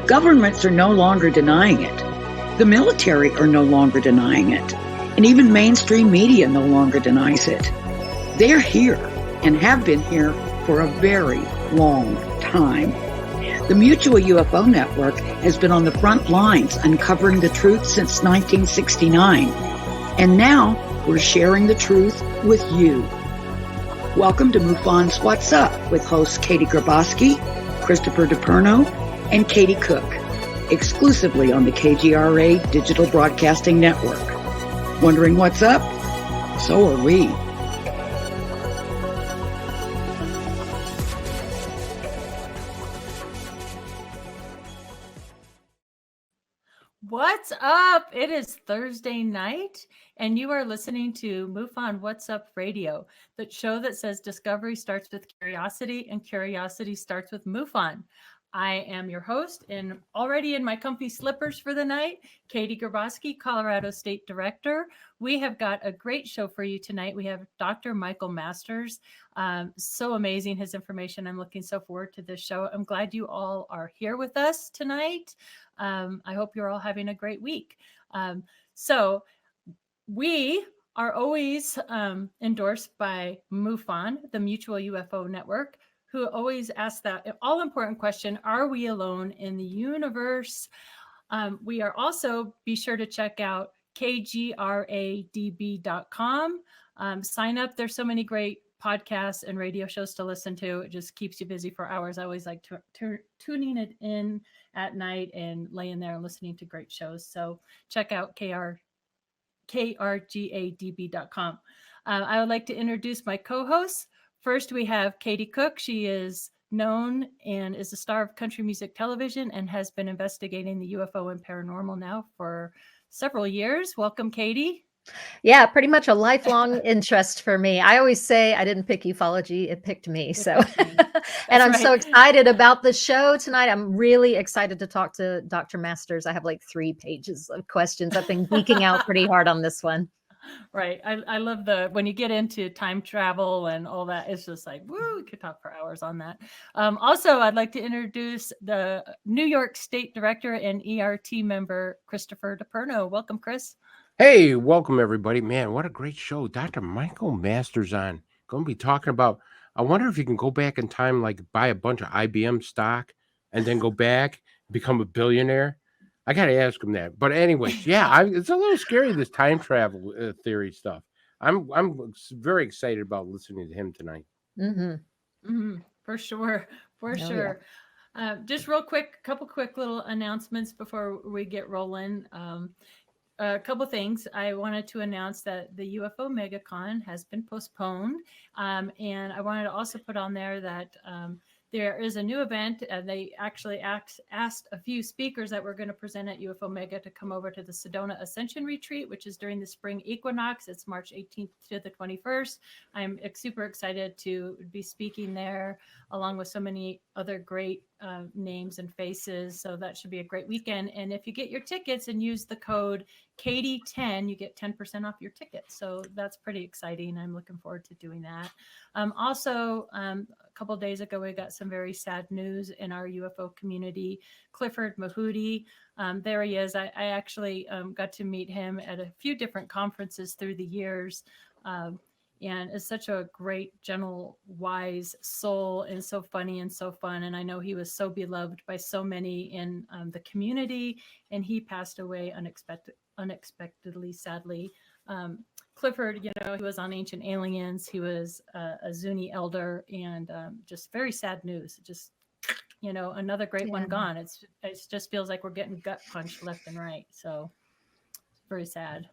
Governments are no longer denying it. The military are no longer denying it. And even mainstream media no longer denies it. They're here and have been here for a very long time. The Mutual UFO Network has been on the front lines uncovering the truth since 1969. And now we're sharing the truth with you. Welcome to MUFON's What's Up with hosts Katie Griboski, Christopher DePerno, and Katie Cook, exclusively on the KGRA Digital Broadcasting Network. Wondering what's up? So are we. What's up? It is Thursday night, and you are listening to MUFON What's Up Radio, the show that says discovery starts with curiosity, and curiosity starts with MUFON. I am your host, and already in my comfy slippers for the night, Katie Griboski, Colorado State Director. We have got a great show for you tonight. We have Dr. Michael Masters. So amazing, his information. I'm looking so forward to this show. I'm glad you all are here with us tonight. I hope you're all having a great week. So we are always endorsed by MUFON, the Mutual UFO Network, who always ask that all-important question, are we alone in the universe? We are also, be sure to check out kgradb.com. Sign up. There's so many great podcasts and radio shows to listen to. It just keeps you busy for hours. I always like tuning it in at night and laying there and listening to great shows. So check out kgradb.com. I would like to introduce my co-hosts. First, we have Katie Cook. She is known and is a star of country music television and has been investigating the UFO and paranormal now for several years. Welcome, Katie. Yeah, pretty much a lifelong interest for me. I always say I didn't pick ufology, it picked me. So, and I'm right. So excited about the show tonight. I'm really excited to talk to Dr. Masters. I have like 3 pages of questions. I've been geeking out pretty hard on this one. Right. I love when you get into time travel and all that, it's just like, woo, we could talk for hours on that. Also, I'd like to introduce the New York State Director and ERT member, Christopher DePerno. Welcome, Chris. Hey, welcome everybody. Man, what a great show. Dr. Michael Masters on. Going to be talking about, I wonder if you can go back in time, like buy a bunch of IBM stock and then go back, become a billionaire. I got to ask him that. But anyways, yeah, it's a little scary, this time travel theory stuff. I'm very excited about listening to him tonight. For sure. Sure. Yeah. Just real quick, a couple quick little announcements before we get rolling. A couple things. I wanted to announce that the UFO MegaCon has been postponed. And I wanted to also put on there that there is a new event. They actually asked a few speakers that were going to present at UFO Mega to come over to the Sedona Ascension Retreat, which is during the spring equinox. It's March 18th to the 21st. I'm super excited to be speaking there along with so many other great names and faces. So that should be a great weekend. And if you get your tickets and use the code Katie10, you get 10% off your ticket. So that's pretty exciting. I'm looking forward to doing that. Also, a couple of days ago, we got some very sad news in our UFO community. Clifford Mahudi, there he is. I actually got to meet him at a few different conferences through the years. And is such a great, gentle, wise soul and so funny and so fun. And I know he was so beloved by so many in the community, and he passed away unexpectedly, sadly. Clifford, he was on Ancient Aliens. He was a Zuni elder, and just very sad news. Just, another great one gone. It just feels like we're getting gut punched left and right. So very sad.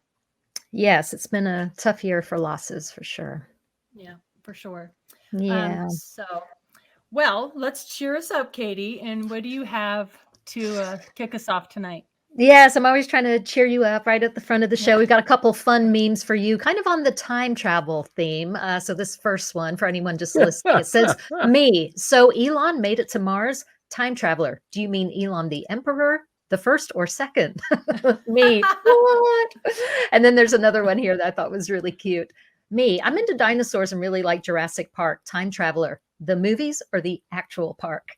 Yes, it's been a tough year for losses, for sure. Yeah, for sure. Yeah. Well, let's cheer us up, Katie. And what do you have to kick us off tonight? Yes, I'm always trying to cheer you up right at the front of the show. We've got a couple fun memes for you, kind of on the time travel theme. So this first one, for anyone just listening, it says, me. So Elon made it to Mars. Time traveler. Do you mean Elon the Emperor? The first or second? Me. What? And then there's another one here that I thought was really cute. Me. I'm into dinosaurs and really like Jurassic Park. Time traveler. The movies or the actual park?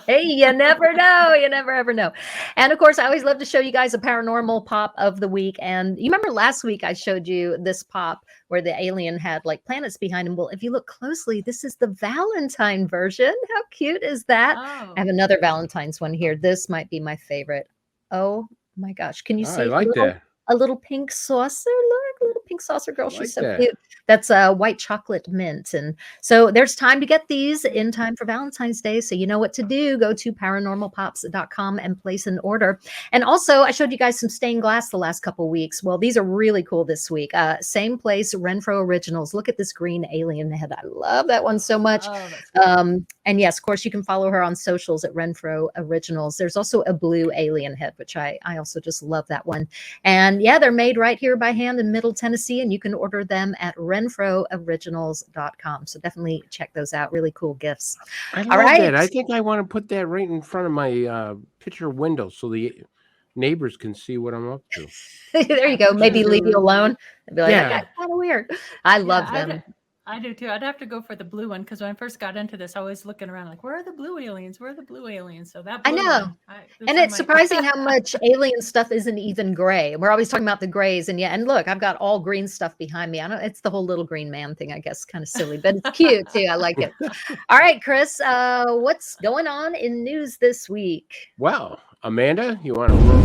Hey, you never know. You never ever know. And of course, I always love to show you guys a paranormal pop of the week. And you remember last week I showed you this pop where the alien had like planets behind him. Well, if you look closely, this is the Valentine version. How cute is that? I have Oh, another Valentine's one here. This might be my favorite. Oh my gosh. Can you Oh, I see like that. a little pink saucer? Look, a little pink saucer girl. I She's like so that. cute. That's a white chocolate mint. And so there's time to get these in time for Valentine's Day. So you know what to do. Go to paranormalpops.com and place an order. And also, I showed you guys some stained glass the last couple weeks. Well, these are really cool this week. Same place, Renfro Originals. Look at this green alien head. I love that one so much. oh, that's cool. And yes, of course, you can follow her on socials at Renfro Originals. There's also a blue alien head, which I also just love that one. And yeah, they're made right here by hand in Middle Tennessee, and you can order them at renfrooriginals.com. So definitely check those out. Really cool gifts. I All love right. that. I think I want to put that right in front of my picture window so the neighbors can see what I'm up to. There you Yeah, go. for Maybe sure. leave you alone and be like, that Yeah. guy's kind of weird. I Yeah, love them. I do too. I'd have to go for the blue one because when I first got into this, I was looking around like, where are the blue aliens? Where are the blue aliens? So that I blue know. one, those And are it's my- surprising how much alien stuff isn't even gray. We're always talking about the grays. And yeah, and look, I've got all green stuff behind me. I don't, it's the whole little green man thing, I guess, kind of silly, but it's cute too. I like it. All right, Chris, what's going on in news this week? Well, Amanda, you want to roll?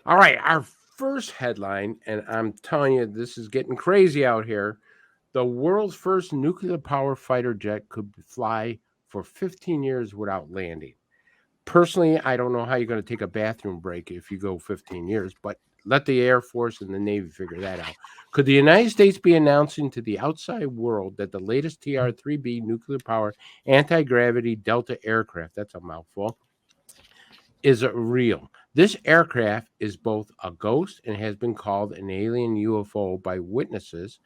All right, our first headline, and I'm telling you, this is getting crazy out here. The world's first nuclear powered fighter jet could fly for 15 years without landing. Personally, I don't know how you're going to take a bathroom break if you go 15 years, but let the Air Force and the Navy figure that out. Could the United States be announcing to the outside world that the latest TR-3B nuclear powered anti gravity Delta aircraft, that's a mouthful, is real? This aircraft is both a ghost and has been called an alien UFO by witnesses.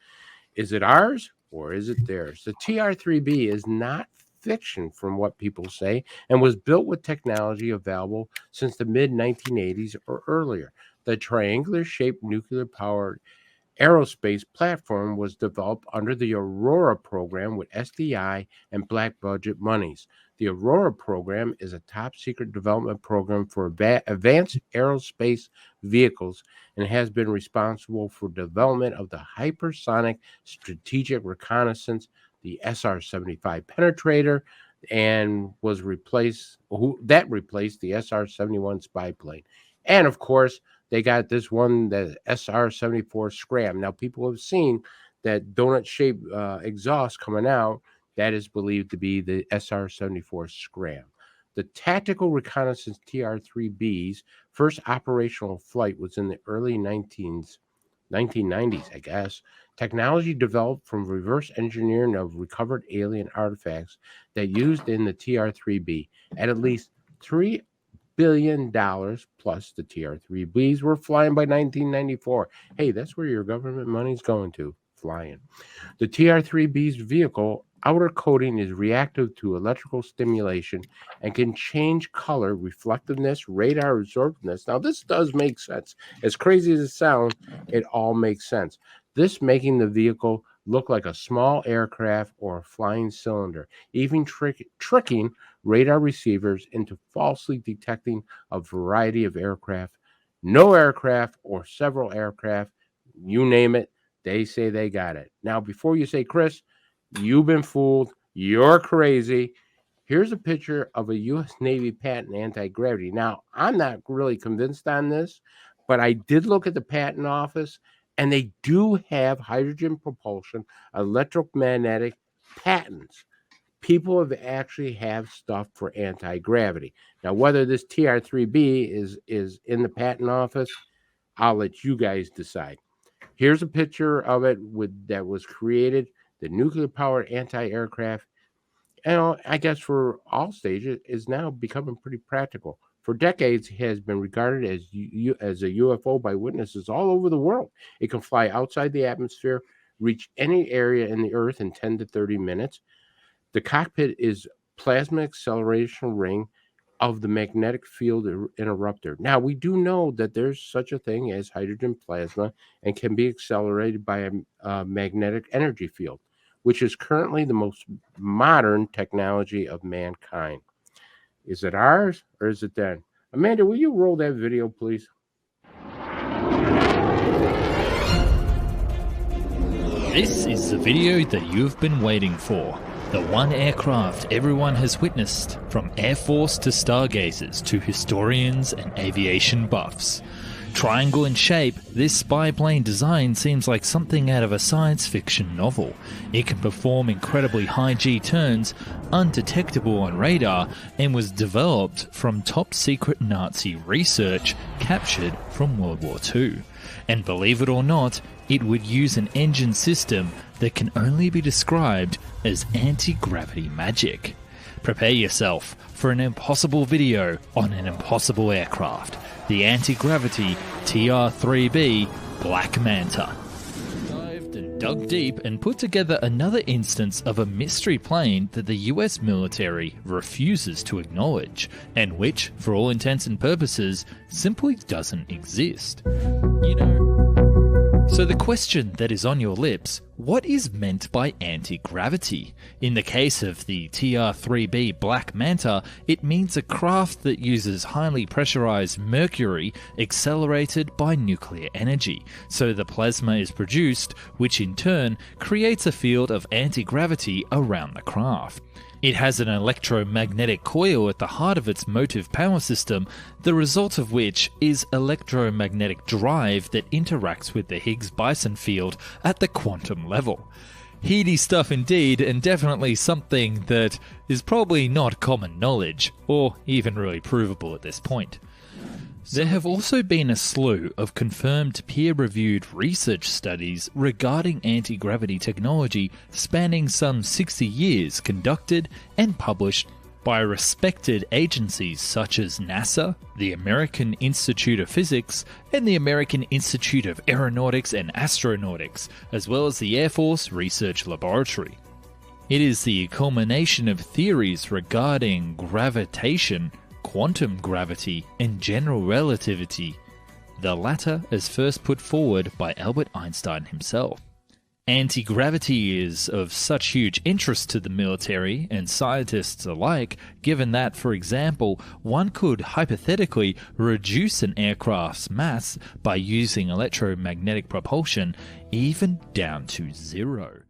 Is it ours or is it theirs? The TR-3B is not fiction from what people say and was built with technology available since the mid 1980s or earlier. The triangular shaped nuclear powered aerospace platform was developed under the Aurora program with SDI and black budget monies. The Aurora program is a top secret development program for advanced aerospace vehicles and has been responsible for development of the hypersonic strategic reconnaissance, the SR-75 penetrator, and replaced the SR-71 spy plane. And of course, they got this one, the SR-74 Scram. Now, people have seen that donut-shaped exhaust coming out. That is believed to be the SR-74 Scram. The Tactical Reconnaissance TR-3B's first operational flight was in the early 1990s, I guess. Technology developed from reverse engineering of recovered alien artifacts that used in the TR-3B at least $3 billion plus the TR-3Bs were flying by 1994. Hey, that's where your government money's going to, flying. The TR-3B's vehicle outer coating is reactive to electrical stimulation and can change color, reflectiveness, radar absorptiveness. Now, this does make sense. As crazy as it sounds, it all makes sense. This making the vehicle look like a small aircraft or a flying cylinder, even tricking radar receivers into falsely detecting a variety of aircraft. No aircraft or several aircraft, you name it, they say they got it. Now, before you say, Chris, you've been fooled, you're crazy, here's a picture of a U.S. Navy patent anti-gravity. Now, I'm not really convinced on this, but I did look at the patent office, and they do have hydrogen propulsion, electromagnetic patents. People have actually have stuff for anti-gravity. Now, whether this TR-3B is in the patent office, I'll let you guys decide. Here's a picture of it that was created, the nuclear-powered anti-aircraft. I guess for all stages, is now becoming pretty practical. For decades, it has been regarded as a UFO by witnesses all over the world. It can fly outside the atmosphere, reach any area in the Earth in 10 to 30 minutes. The cockpit is plasma acceleration ring of the magnetic field interrupter. Now, we do know that there's such a thing as hydrogen plasma and can be accelerated by a magnetic energy field. which is currently the most modern technology of mankind. Is it ours or is it then? Amanda, will you roll that video, please? This is the video that you've been waiting for. The one aircraft everyone has witnessed, from Air Force to stargazers to historians and aviation buffs. Triangle in shape, this spy plane design seems like something out of a science fiction novel. It can perform incredibly high G turns, undetectable on radar, and was developed from top secret Nazi research captured from World War II. And believe it or not, it would use an engine system that can only be described as anti-gravity magic. Prepare yourself for an impossible video on an impossible aircraft, the anti-gravity TR-3B Black Manta. Dived and dug deep and put together another instance of a mystery plane that the US military refuses to acknowledge, and which, for all intents and purposes, simply doesn't exist. So the question that is on your lips, what is meant by anti-gravity? In the case of the TR-3B Black Manta, it means a craft that uses highly pressurized mercury accelerated by nuclear energy. So the plasma is produced, which in turn creates a field of anti-gravity around the craft. It has an electromagnetic coil at the heart of its motive power system, the result of which is electromagnetic drive that interacts with the Higgs boson field at the quantum level. Heady stuff indeed, and definitely something that is probably not common knowledge, or even really provable at this point. There have also been a slew of confirmed peer-reviewed research studies regarding anti-gravity technology spanning some 60 years, conducted and published by respected agencies such as NASA, the American Institute of Physics, and the American Institute of Aeronautics and Astronautics, as well as the Air Force Research Laboratory. It is the culmination of theories regarding gravitation, quantum gravity, and general relativity, the latter as first put forward by Albert Einstein himself. Anti-gravity is of such huge interest to the military and scientists alike, given that, for example, one could hypothetically reduce an aircraft's mass by using electromagnetic propulsion even down to zero.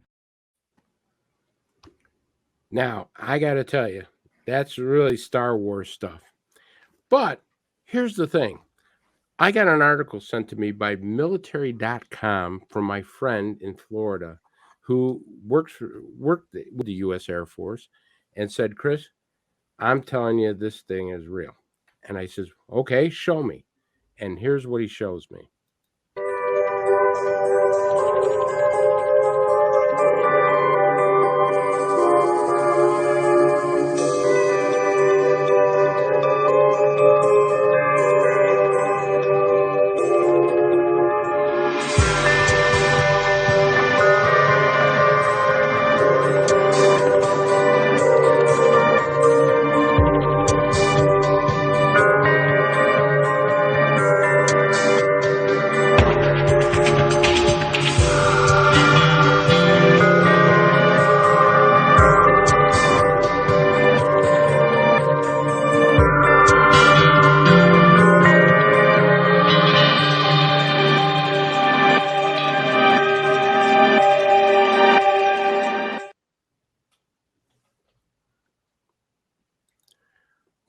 Now, I got to tell you, that's really Star Wars stuff. But here's the thing. I got an article sent to me by military.com from my friend in Florida who worked with the U.S. Air Force and said, Chris, I'm telling you this thing is real. And I says, okay, show me. And here's what he shows me.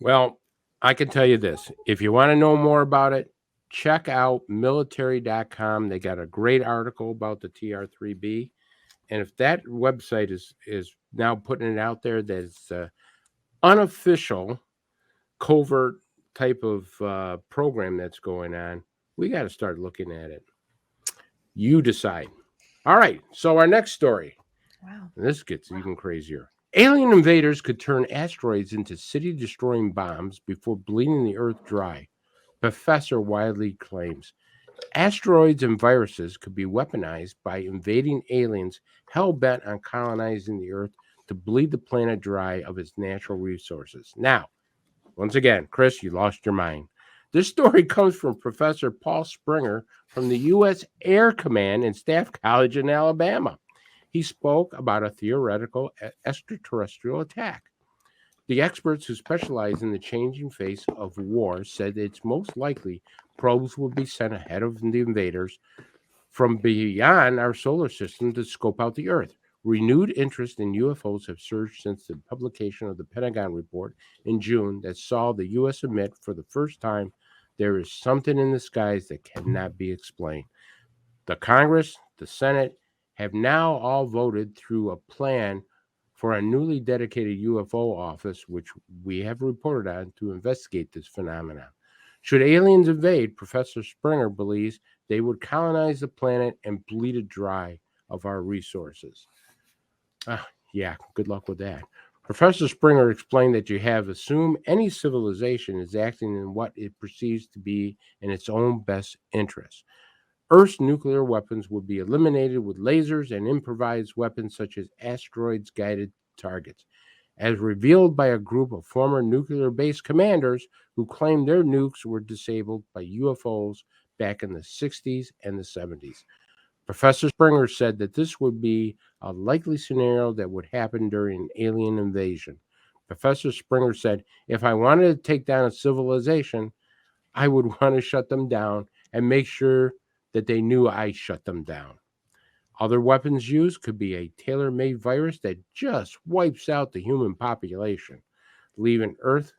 Well, I can tell you this. If you want to know more about it, check out military.com. They got a great article about the TR-3B. And if that website is now putting it out there, that's unofficial, covert type of program that's going on, we got to start looking at it. You decide. All right. So our next story. Wow. This gets even crazier. Alien invaders could turn asteroids into city-destroying bombs before bleeding the Earth dry, Professor Wiley claims. Asteroids and viruses could be weaponized by invading aliens hell-bent on colonizing the Earth to bleed the planet dry of its natural resources. Now, once again, Chris, you lost your mind. This story comes from Professor Paul Springer from the U.S. Air Command and Staff College in Alabama. he spoke about a theoretical extraterrestrial attack. The experts who specialize in the changing face of war said it's most likely probes will be sent ahead of the invaders from beyond our solar system to scope out the Earth. Renewed interest in UFOs have surged since the publication of the Pentagon report in June that saw the U.S. admit for the first time there is something in the skies that cannot be explained. The Congress, the Senate have now all voted through a plan for a newly dedicated UFO office, which we have reported on, to investigate this phenomenon. Should aliens invade, Professor Springer believes they would colonize the planet and bleed it dry of our resources. Yeah, good luck with that. Professor Springer explained that you have assumed any civilization is acting in what it perceives to be in its own best interest. Earth's nuclear weapons would be eliminated with lasers and improvised weapons such as asteroids-guided targets, as revealed by a group of former nuclear base commanders who claimed their nukes were disabled by UFOs back in the 60s and the 70s. Professor Springer said that this would be a likely scenario that would happen during an alien invasion. Professor Springer said, if I wanted to take down a civilization, I would want to shut them down and make sure that they knew I shut them down. Other weapons used could be a tailor-made virus that just wipes out the human population, leaving Earth,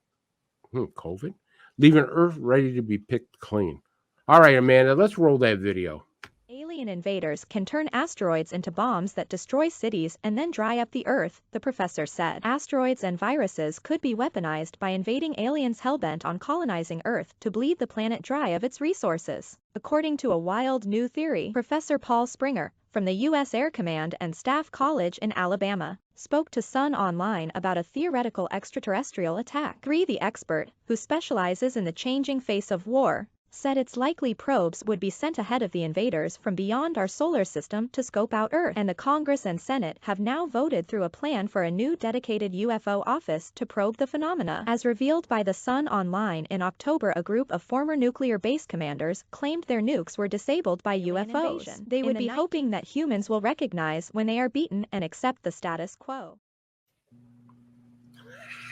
COVID, leaving Earth ready to be picked clean. All right, Amanda, let's roll that video. Alien invaders can turn asteroids into bombs that destroy cities and then dry up the Earth, the professor said. Asteroids and viruses could be weaponized by invading aliens hellbent on colonizing Earth to bleed the planet dry of its resources. According to a wild new theory, Professor Paul Springer, from the U.S. Air Command and Staff College in Alabama, spoke to Sun Online about a theoretical extraterrestrial attack. The expert, who specializes in the changing face of war, said it's likely probes would be sent ahead of the invaders from beyond our solar system to scope out Earth. And the Congress and Senate have now voted through a plan for a new dedicated UFO office to probe the phenomena. As revealed by the Sun Online in October, a group of former nuclear base commanders claimed their nukes were disabled by UFOs. They would be hoping that humans will recognize when they are beaten and accept the status quo.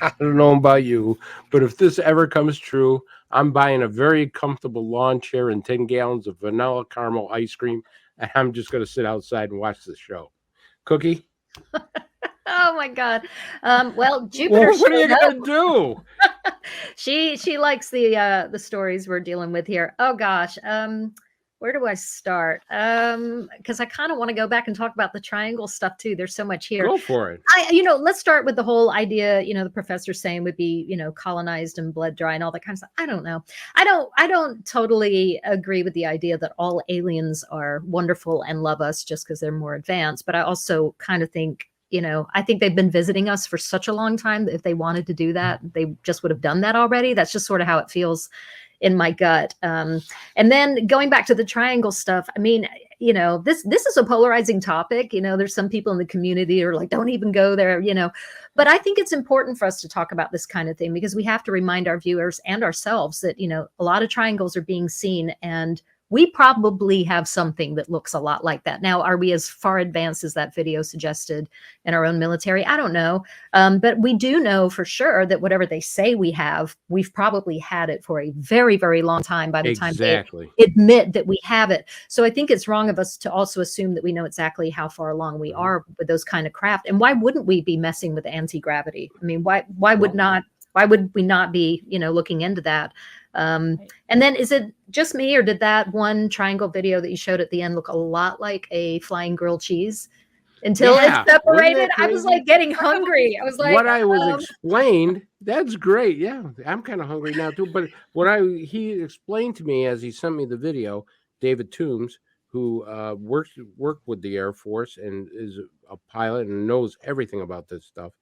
I don't know about you, but if this ever comes true, I'm buying a very comfortable lawn chair and 10 gallons of vanilla caramel ice cream, and I'm just going to sit outside and watch the show. Cookie? Oh my God. Well, Jupiter. Well, what are you going to do? She likes the stories we're dealing with here. Oh gosh. Where do I start? Because I kind of want to go back and talk about the triangle stuff too. There's so much here. Go for it. Let's start with the whole idea, the professor saying would be, colonized and bled dry and all that kind of stuff. I don't know. I don't totally agree with the idea that all aliens are wonderful and love us just because they're more advanced. But I also kind of think, I think they've been visiting us for such a long time that if they wanted to do that, they just would have done that already. That's just sort of how it feels in my gut. And then going back to the triangle stuff, I mean, this is a polarizing topic. There's some people in the community who are like, don't even go there, but I think it's important for us to talk about this kind of thing because we have to remind our viewers and ourselves that, a lot of triangles are being seen and we probably have something that looks a lot like that. Now, are we as far advanced as that video suggested in our own military? I don't know. But we do know for sure that whatever they say we have, we've probably had it for a very, very long time by the time they admit that we have it. So I think it's wrong of us to also assume that we know exactly how far along we are with those kind of craft. And why wouldn't we be messing with anti-gravity? I mean, why would we not be, looking into that? And then is it just me or did that one triangle video that you showed at the end look a lot like a flying grilled cheese until it's separated? I was like getting hungry. I was like, what I was explained, that's great. Yeah, I'm kind of hungry now too. But he explained to me as he sent me the video, David Toombs, who worked with the Air Force and is a pilot and knows everything about this stuff.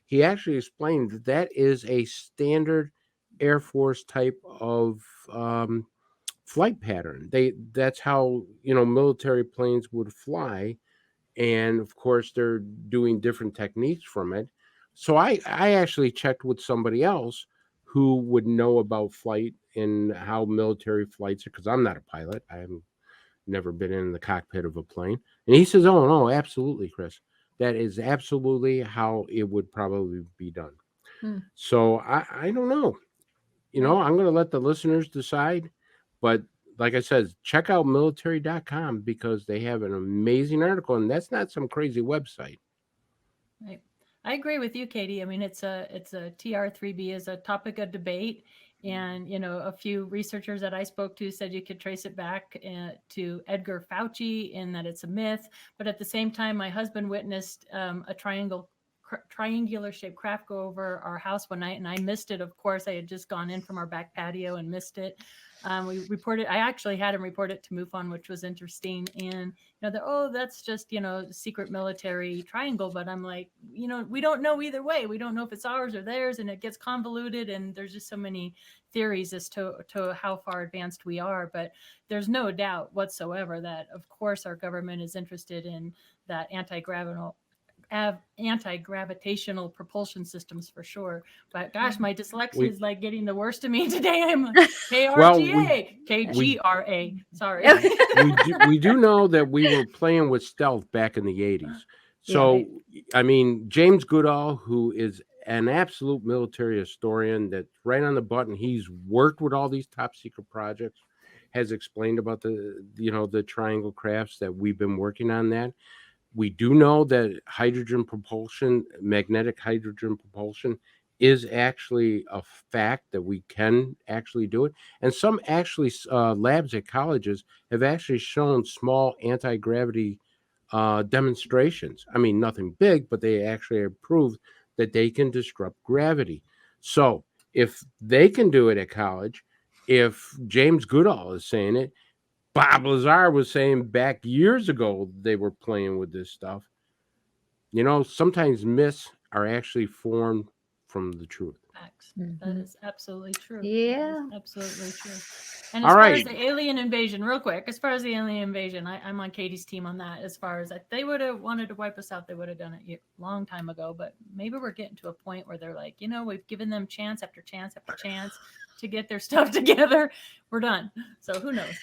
He actually explained that is a standard Air Force type of flight pattern. That's how military planes would fly, and of course they're doing different techniques from it. So I actually checked with somebody else who would know about flight and how military flights are, because I'm not a pilot. I'm never been in the cockpit of a plane. And he says, oh, no, absolutely, Chris. That is absolutely how it would probably be done. So I don't know. You know, I'm going to let the listeners decide. But like I said, check out military.com because they have an amazing article. And that's not some crazy website. Right. I agree with you, Katie. I mean, it's a TR3B is a topic of debate. And, you know, a few researchers that I spoke to said you could trace it back to Edgar Fauci and that it's a myth. But at the same time, my husband witnessed a triangular shaped craft go over our house one night, and I missed it. Of course, I had just gone in from our back patio and missed it. We reported. I actually had him report it to MUFON, which was interesting. And that's just secret military triangle. But I'm like, we don't know either way. We don't know if it's ours or theirs, and it gets convoluted. And there's just so many theories as to how far advanced we are. But there's no doubt whatsoever that, of course, our government is interested in that anti-gravitational propulsion systems for sure. But gosh, my dyslexia is like getting the worst of me today. I'm KGRA. Sorry. we do know that we were playing with stealth back in the 80s. So, I mean, James Goodall, who is an absolute military historian that's right on the button, he's worked with all these top secret projects, has explained about the triangle crafts that we've been working on that. We do know that hydrogen propulsion, magnetic hydrogen propulsion, is actually a fact that we can actually do it. And some actually labs at colleges have actually shown small anti-gravity demonstrations. I mean, nothing big, but they actually have proved that they can disrupt gravity. So if they can do it at college, if James Goodall is saying it, Bob Lazar was saying back years ago they were playing with this stuff. Sometimes myths are actually formed from the truth. Facts. That is absolutely true. Yeah. Absolutely true. And as far as the alien invasion, real quick, I'm on Katie's team on that. As far as they would have wanted to wipe us out, they would have done it a long time ago. But maybe we're getting to a point where they're like, we've given them chance after chance after chance to get their stuff together. We're done. So who knows?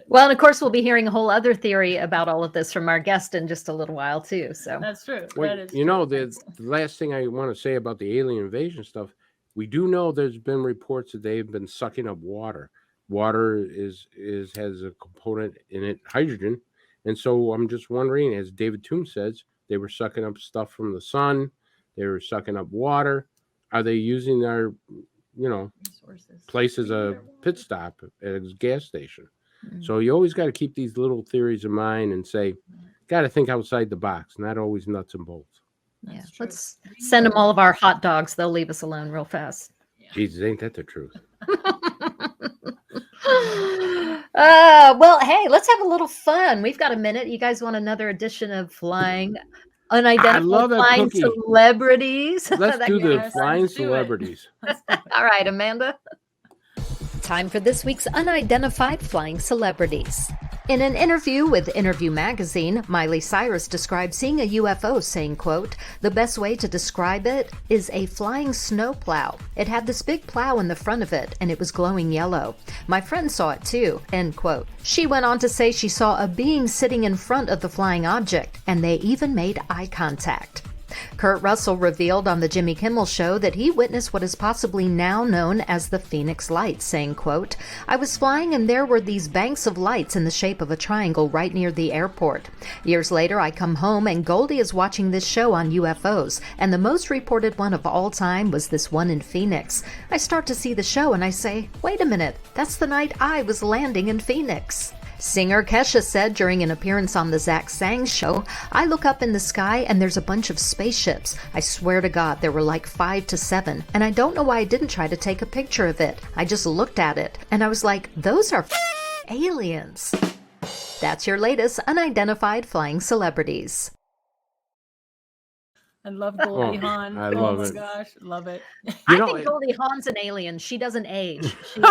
Well, and of course, we'll be hearing a whole other theory about all of this from our guest in just a little while, too. So that's true. Well, that is true. The last thing I want to say about the alien invasion stuff, we do know there's been reports that they've been sucking up water. Water has a component in it, hydrogen. And so I'm just wondering, as David Toombs says, they were sucking up stuff from the sun. They were sucking up water. Are they using our resources, place as a pit stop at a gas station? So you always got to keep these little theories in mind and say, got to think outside the box, not always nuts and bolts. Yeah, let's send them all of our hot dogs. They'll leave us alone real fast. Jesus, ain't that the truth? Well, hey, let's have a little fun. We've got a minute. You guys want another edition of Flying Unidentified Flying Celebrities? Let's do the Flying Celebrities. All right, Amanda. Time for this week's Unidentified Flying Celebrities. In an interview with Interview Magazine, Miley Cyrus described seeing a UFO, saying, quote, "The best way to describe it is a flying snowplow. It had this big plow in the front of it, and it was glowing yellow. My friend saw it too," end quote. She went on to say she saw a being sitting in front of the flying object, and they even made eye contact. Kurt Russell revealed on the Jimmy Kimmel Show that he witnessed what is possibly now known as the Phoenix Lights, saying, quote, "I was flying and there were these banks of lights in the shape of a triangle right near the airport. Years later, I come home and Goldie is watching this show on UFOs, and the most reported one of all time was this one in Phoenix. I start to see the show and I say, wait a minute, that's the night I was landing in Phoenix." Singer Kesha said during an appearance on the Zach Sang Show, "I look up in the sky and there's a bunch of spaceships. I swear to God, there were like 5 to 7, and I don't know why I didn't try to take a picture of it. I just looked at it, and I was like, those are aliens." That's your latest Unidentified Flying Celebrities. I love Goldie Hawn. I love it. Oh my gosh, love it. I think Goldie Hawn's an alien. She doesn't age. She's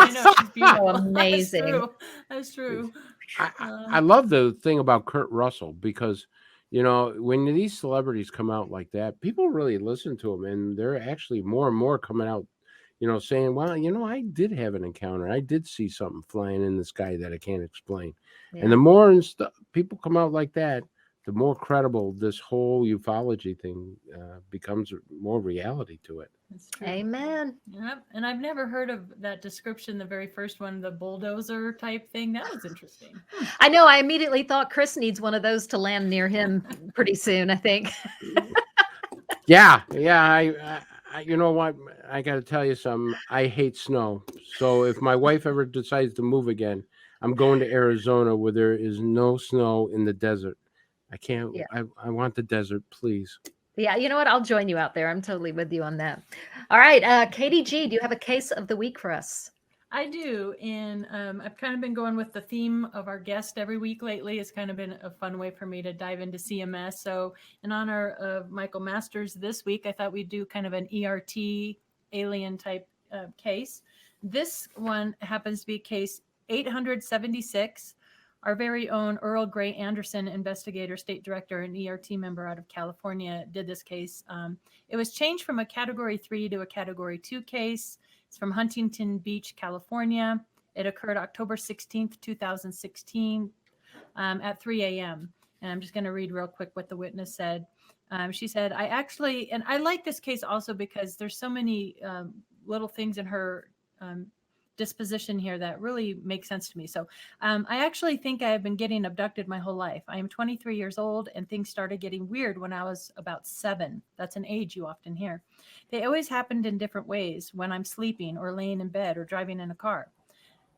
beautiful. Amazing. That's true. I love the thing about Kurt Russell because, when these celebrities come out like that, people really listen to them, and they're actually more and more coming out, saying, well, I did have an encounter. I did see something flying in the sky that I can't explain. Yeah. And the more people come out like that, the more credible this whole ufology thing becomes more reality to it. That's true. Amen. Yep. And I've never heard of that description, the very first one, the bulldozer type thing. That was interesting. I know. I immediately thought Chris needs one of those to land near him pretty soon, I think. Yeah. You know what? I got to tell you something. I hate snow. So if my wife ever decides to move again, I'm going to Arizona where there is no snow in the desert. I can't. Yeah. I want the desert, please. Yeah, you know what? I'll join you out there. I'm totally with you on that. All right, Katie G, do you have a case of the week for us? I do. And I've kind of been going with the theme of our guest every week lately. It's kind of been a fun way for me to dive into CMS. So in honor of Michael Masters this week, I thought we'd do kind of an ERT alien type case. This one happens to be case 876. Our very own Earl Gray Anderson, investigator, state director, and ERT member out of California, did this case. It was changed from a Category 3 to a Category 2 case. It's from Huntington Beach, California. It occurred October 16th, 2016 at 3 a.m. And I'm just going to read real quick what the witness said. She said, and I like this case also because there's so many little things in her disposition here that really make sense to me. So I actually think I have been getting abducted my whole life. I am 23 years old and things started getting weird when I was about 7. That's an age you often hear. They always happened in different ways when I'm sleeping or laying in bed or driving in a car.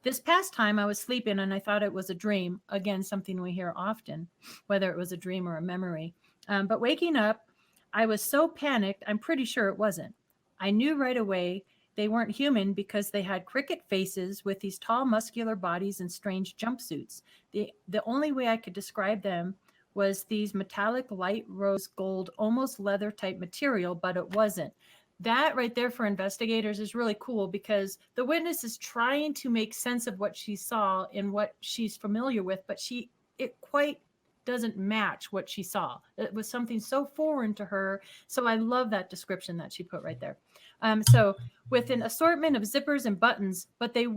This past time I was sleeping and I thought it was a dream. Again, something we hear often, whether it was a dream or a memory. But waking up, I was so panicked, I'm pretty sure it wasn't. I knew right away they weren't human because they had cricket faces with these tall, muscular bodies and strange jumpsuits. The only way I could describe them was these metallic light rose gold, almost leather type material, but it wasn't. That right there for investigators is really cool because the witness is trying to make sense of what she saw and what she's familiar with, but it quite doesn't match what she saw. It was something so foreign to her. So I love that description that she put right there. So with an assortment of zippers and buttons, but they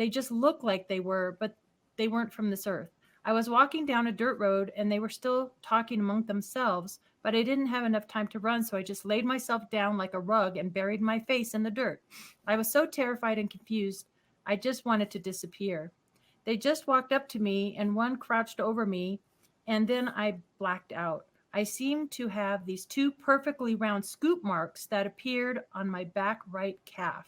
just looked like they were, but they weren't from this earth. I was walking down a dirt road and they were still talking among themselves, but I didn't have enough time to run. So I just laid myself down like a rug and buried my face in the dirt. I was so terrified and confused. I just wanted to disappear. They just walked up to me and one crouched over me and then I blacked out. I seemed to have these 2 perfectly round scoop marks that appeared on my back right calf.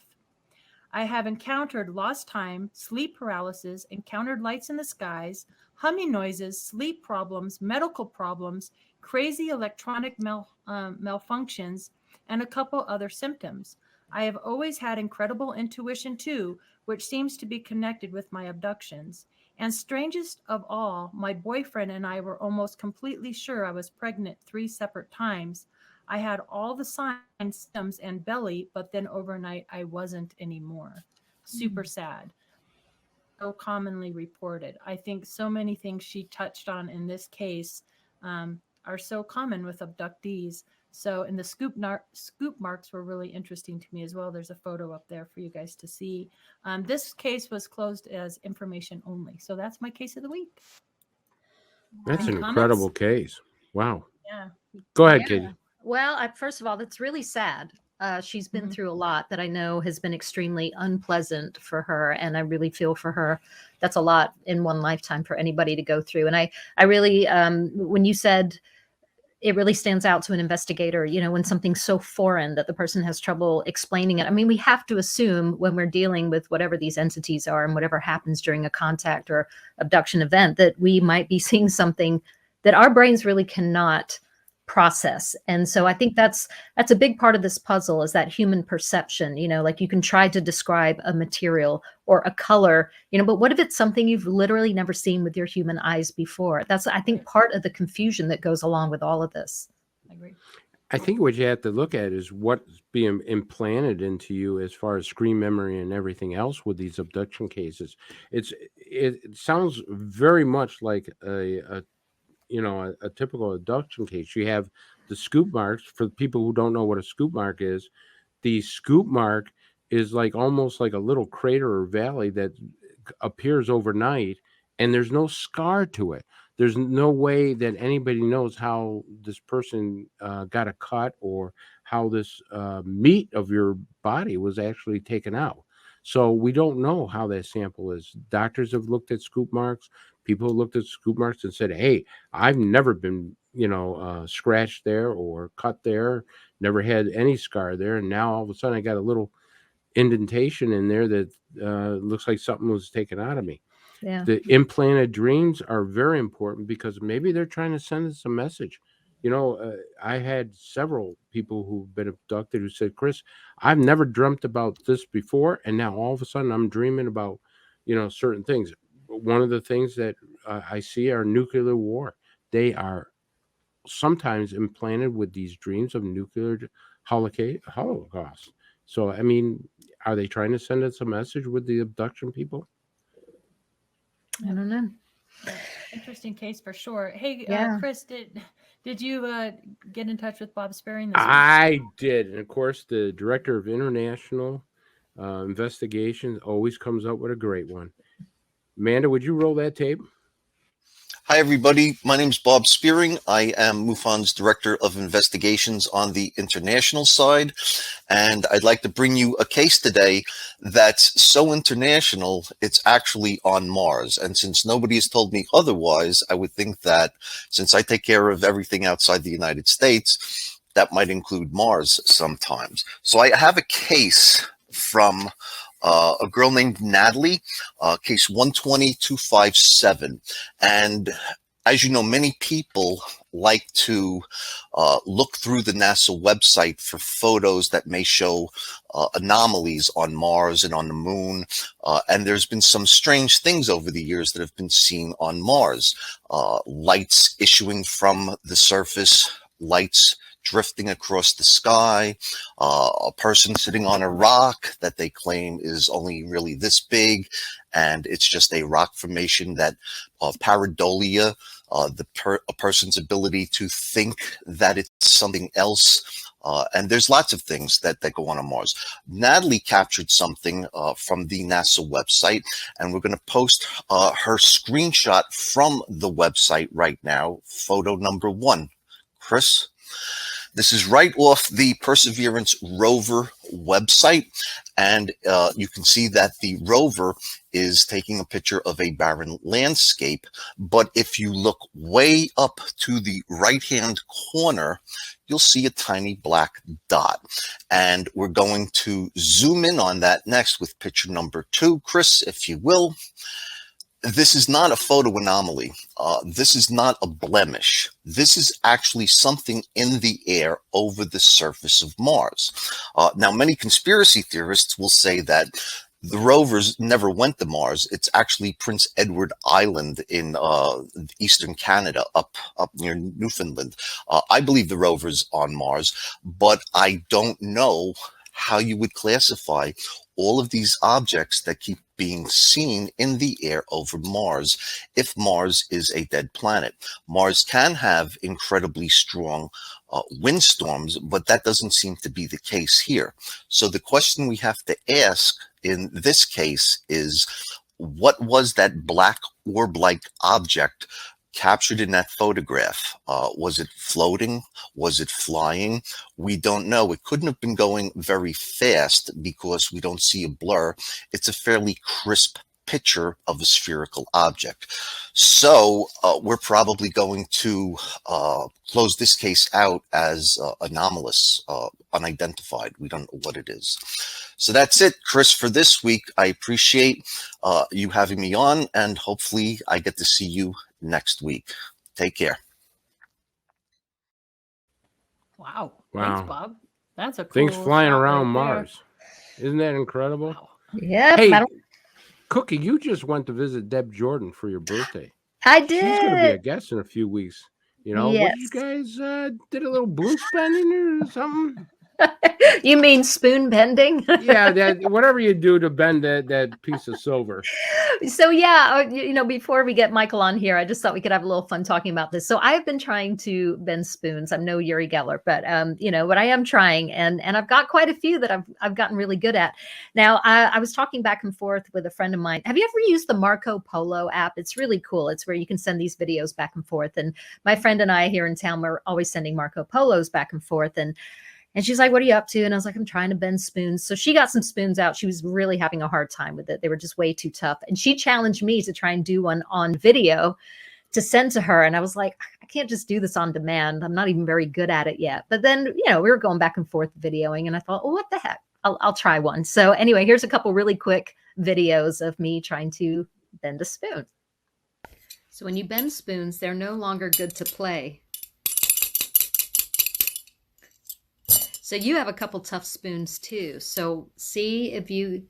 I have encountered lost time, sleep paralysis, encountered lights in the skies, humming noises, sleep problems, medical problems, crazy electronic malfunctions, and a couple other symptoms. I have always had incredible intuition too, which seems to be connected with my abductions. And strangest of all, my boyfriend and I were almost completely sure I was pregnant 3 separate times. I had all the signs, symptoms, and belly, but then overnight I wasn't anymore. Super sad. So commonly reported. I think so many things she touched on in this case are so common with abductees. So, and the scoop marks were really interesting to me as well. There's a photo up there for you guys to see. This case was closed as information only. So that's my case of the week. That's Any an comments? incredible case. Wow. Yeah. Go ahead, Yeah. Katie. Well, first of all, that's really sad. She's been Mhm. through a lot that I know has been extremely unpleasant for her. And I really feel for her. That's a lot in one lifetime for anybody to go through. And I really, when you said it really stands out to an investigator, when something's so foreign that the person has trouble explaining it. I mean, we have to assume when we're dealing with whatever these entities are and whatever happens during a contact or abduction event, that we might be seeing something that our brains really cannot process. And so I think that's a big part of this puzzle, is that human perception. Like you can try to describe a material or a color, but what if it's something you've literally never seen with your human eyes before? That's, I think, part of the confusion that goes along with all of this. I agree. I think what you have to look at is what's being implanted into you as far as screen memory and everything else with these abduction cases. It sounds very much like a typical abduction case. You have the scoop marks. For people who don't know what a scoop mark is, the scoop mark is like almost like a little crater or valley that appears overnight, and there's no scar to it. There's no way that anybody knows how this person got a cut or how this meat of your body was actually taken out. So we don't know how that sample is. Doctors have looked at scoop marks. People have looked at scoop marks and said, "Hey, I've never been, scratched there or cut there. Never had any scar there, and now all of a sudden I got a little indentation in there that looks like something was taken out of me." Yeah. The implanted dreams are very important because maybe they're trying to send us a message. I had several people who've been abducted who said, "Chris, I've never dreamt about this before, and now all of a sudden I'm dreaming about, certain things." One of the things that I see are nuclear war. They are sometimes implanted with these dreams of nuclear holocaust. So, I mean, are they trying to send us a message with the abduction people? I don't know. Yeah, interesting case for sure. Hey, Yeah. Chris, did you get in touch with Bob Sparing this week? I did. And of course, the director of international investigations always comes up with a great one. Amanda, would you roll that tape? Hi, everybody. My name is Bob Spearing. I am MUFON's Director of Investigations on the international side, and I'd like to bring you a case today that's so international, it's actually on Mars. And since nobody has told me otherwise, I would think that since I take care of everything outside the United States, that might include Mars sometimes. So I have a case from a girl named Natalie, case 120257. And as you know, many people like to look through the NASA website for photos that may show anomalies on Mars and on the moon. And there's been some strange things over the years that have been seen on Mars. Lights issuing from the surface, lights drifting across the sky, a person sitting on a rock that they claim is only really this big, and it's just a rock formation that pareidolia, a person's ability to think that it's something else. And there's lots of things that go on Mars. Natalie captured something from the NASA website, and we're going to post her screenshot from the website right now, photo number 1. Chris? This is right off the Perseverance rover website, and you can see that the rover is taking a picture of a barren landscape. But if you look way up to the right-hand corner, you'll see a tiny black dot. And we're going to zoom in on that next with picture number 2. Chris, if you will. This is not a photo anomaly. This is not a blemish. This is actually something in the air over the surface of Mars. Now, many conspiracy theorists will say that the rovers never went to Mars. It's actually Prince Edward Island in eastern Canada, up near Newfoundland. I believe the rover's on Mars, but I don't know how you would classify all of these objects that keep being seen in the air over Mars if Mars is a dead planet. Mars can have incredibly strong windstorms, but that doesn't seem to be the case here. So the question we have to ask in this case is, what was that black orb-like object captured in that photograph? Was it floating? Was it flying? We don't know. It couldn't have been going very fast because we don't see a blur. It's a fairly crisp picture of a spherical object. So we're probably going to close this case out as anomalous, unidentified. We don't know what it is. So that's it, Chris, for this week. I appreciate you having me on, and hopefully I get to see you next week. Take care. Wow. Wow. Thanks, Bob. That's a cool Things flying shot around right there. Mars. Isn't that incredible? Wow. Yep. Hey, Cookie, you just went to visit Deb Jordan for your birthday. I She's going to be a did. guest in a few weeks. You know, Yes. what, you guys did a little balloon spending or something? You mean spoon bending? Yeah, that whatever you do to bend that piece of silver. So yeah, before we get Michael on here, I just thought we could have a little fun talking about this. So I've been trying to bend spoons. I'm no Uri Geller, but but I am trying, and I've got quite a few that I've gotten really good at. Now I was talking back and forth with a friend of mine. Have you ever used the Marco Polo app? It's really cool. It's where you can send these videos back and forth. And my friend and I here in town, we're always sending Marco Polos back and forth. And she's like, what are you up to? And I was like, I'm trying to bend spoons. So she got some spoons out. She was really having a hard time with it. They were just way too tough. And she challenged me to try and do one on video to send to her. And I was like, I can't just do this on demand. I'm not even very good at it yet. But then, we were going back and forth videoing. And I thought, what the heck? I'll try one. So anyway, here's a couple really quick videos of me trying to bend a spoon. So when you bend spoons, they're no longer good to play. So you have a couple tough spoons too. So see if you,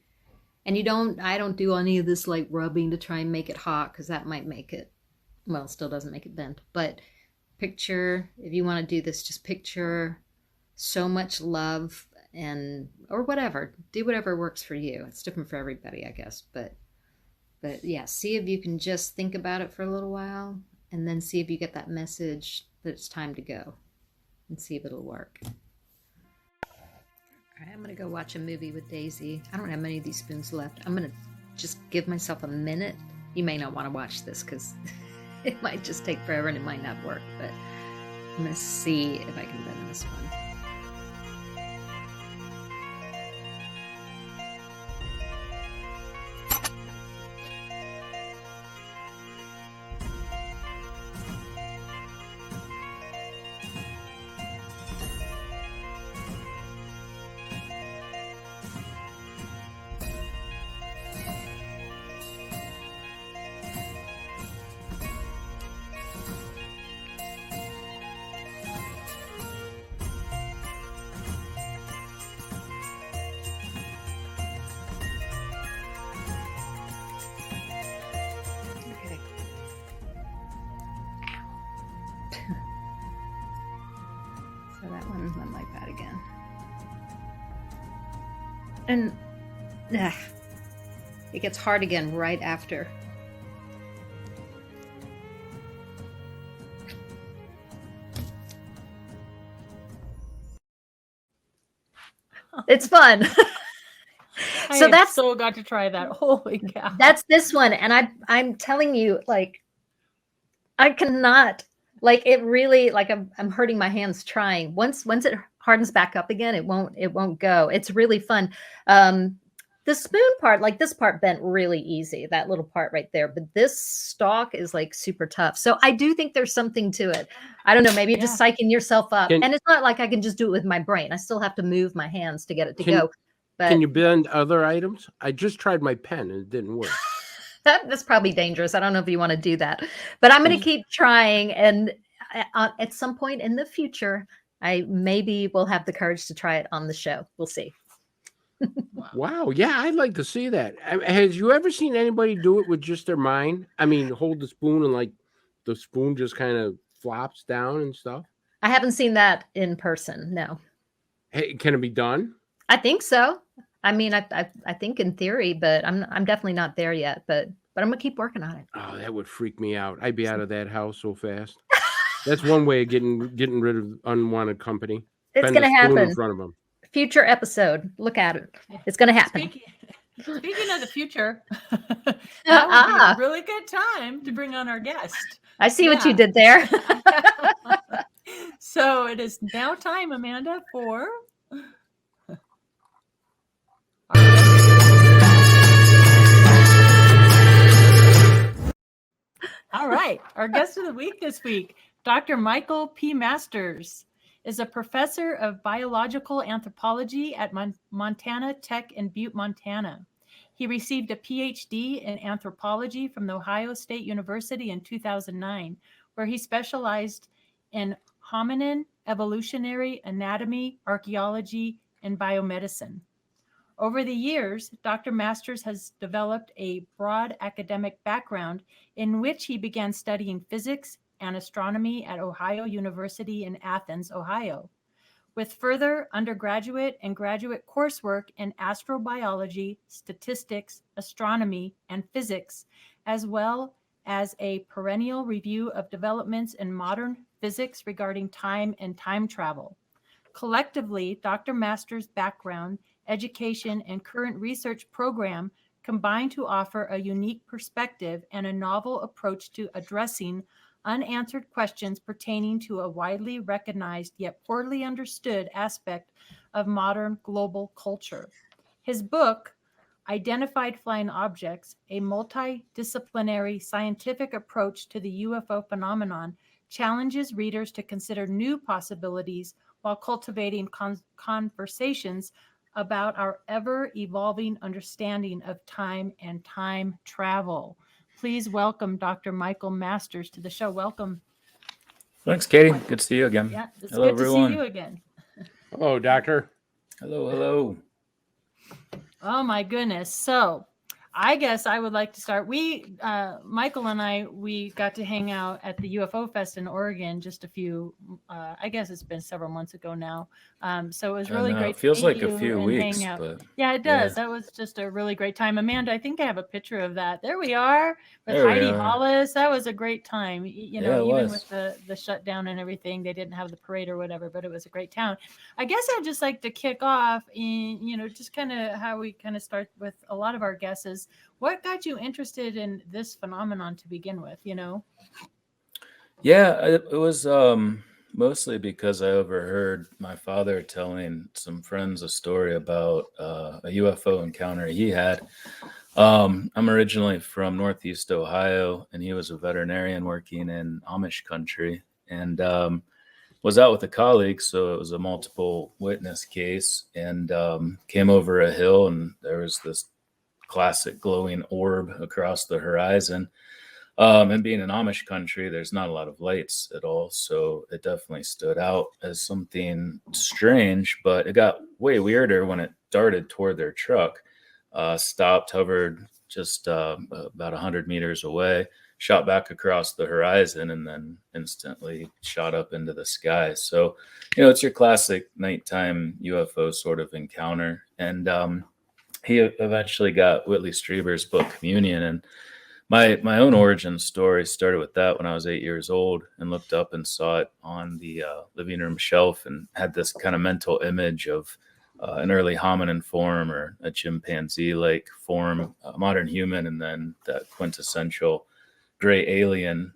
and I don't do any of this like rubbing to try and make it hot, because that might make it, well, it still doesn't make it bend. But picture, if you want to do this, just picture so much love or whatever. Do whatever works for you. It's different for everybody, I guess. But yeah, see if you can just think about it for a little while, and then see if you get that message that it's time to go, and see if it'll work. I'm going to go watch a movie with Daisy. I don't have many of these spoons left. I'm going to just give myself a minute. You may not want to watch this because it might just take forever and it might not work, but I'm going to see if I can bend this one. So that one went like that again. And it gets hard again right after. It's fun. So that's so got to try that. Holy cow. That's this one. And I'm telling you, like, I cannot, like, it really, like, I'm hurting my hands trying. Once it hardens back up again, it won't go. It's really fun. The spoon part, like this part bent really easy, that little part right there. But this stalk is like super tough. So I do think there's something to it. I don't know. Maybe you're just psyching yourself up. And it's not like I can just do it with my brain. I still have to move my hands to get it to go. But can you bend other items? I just tried my pen and it didn't work. That's probably dangerous. I don't know if you want to do that. But I'm going to keep trying. And at some point in the future, I maybe will have the courage to try it on the show. We'll see. Wow. Yeah, I'd like to see that. Has you ever seen anybody do it with just their mind? I mean, hold the spoon and like the spoon just kind of flops down and stuff? I haven't seen that in person. No. Hey, can it be done? I think so. I mean, I think in theory, but I'm definitely not there yet. But I'm gonna keep working on it. Oh, that would freak me out. I'd be out of that house so fast. That's one way of getting rid of unwanted company. It's gonna happen in front of them. Future episode. Look at it. It's gonna happen. Speaking of the future, that would be a really good time to bring on our guest. I see what you did there. So it is now time, Amanda, for all right. Our guest of the week this week, Dr. Michael P. Masters, is a professor of biological anthropology at Montana Tech in Butte, Montana. He received a Ph.D. in anthropology from the Ohio State University in 2009, where he specialized in hominin, evolutionary anatomy, archaeology, and biomedicine. Over the years, Dr. Masters has developed a broad academic background in which he began studying physics and astronomy at Ohio University in Athens, Ohio, with further undergraduate and graduate coursework in astrobiology, statistics, astronomy, and physics, as well as a perennial review of developments in modern physics regarding time and time travel. Collectively, Dr. Masters' background, education, and current research program combine to offer a unique perspective and a novel approach to addressing unanswered questions pertaining to a widely recognized yet poorly understood aspect of modern global culture. His book, Identified Flying Objects, a multidisciplinary scientific approach to the UFO phenomenon, challenges readers to consider new possibilities while cultivating conversations about our ever-evolving understanding of time and time travel. Please welcome Dr. Michael Masters to the show. Welcome. Thanks, Katie. Good to see you again. Yeah, it's hello, good everyone. to see you again. Hello, doctor. Hello. Oh my goodness. So I guess I would like to start. Michael and I, we got to hang out at the UFO Fest in Oregon just a few, I guess it's been several months ago now. So it was really great. It feels to like meet a you few and weeks, hang out. but Yeah, it does. yeah. That was just a really great time. Amanda, I think I have a picture of that. There we are with There we Heidi are. Hollis. That was a great time. Yeah, it even was. with the shutdown and everything, they didn't have the parade or whatever, but it was a great town. I guess I'd just like to kick off in, just kind of how we kind of start with a lot of our guests is, what got you interested in this phenomenon to begin with, Yeah, it was mostly because I overheard my father telling some friends a story about a UFO encounter he had. I'm originally from Northeast Ohio, and he was a veterinarian working in Amish country, and was out with a colleague, so it was a multiple witness case, and came over a hill, and there was this classic glowing orb across the horizon. And being an Amish country, there's not a lot of lights at all. So it definitely stood out as something strange, but it got way weirder when it darted toward their truck, stopped, hovered just about 100 meters away, shot back across the horizon, and then instantly shot up into the sky. So, it's your classic nighttime UFO sort of encounter. And he eventually got Whitley Strieber's book Communion, and my own origin story started with that when I was 8 years old, and looked up and saw it on the living room shelf, and had this kind of mental image of an early hominin form or a chimpanzee-like form, a modern human, and then that quintessential gray alien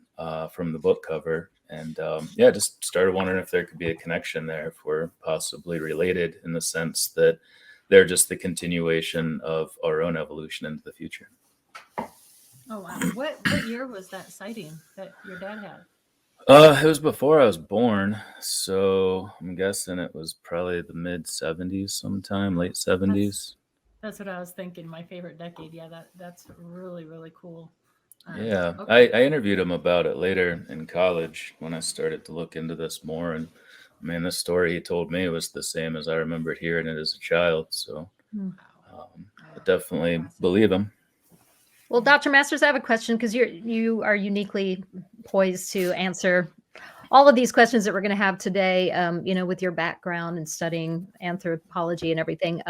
from the book cover. And just started wondering if there could be a connection there, if we're possibly related in the sense that they're just the continuation of our own evolution into the future. Oh, wow. What year was that sighting that your dad had? It was before I was born, so I'm guessing it was probably the mid 70s sometime, late 70s. That's what I was thinking. My favorite decade. Yeah, that's really, really cool. Yeah, okay. I interviewed him about it later in college when I started to look into this more, and I mean, the story he told me was the same as I remembered hearing it as a child. So I definitely believe him. Well, Dr. Masters, I have a question, because you are uniquely poised to answer all of these questions that we're going to have today, with your background and studying anthropology and everything.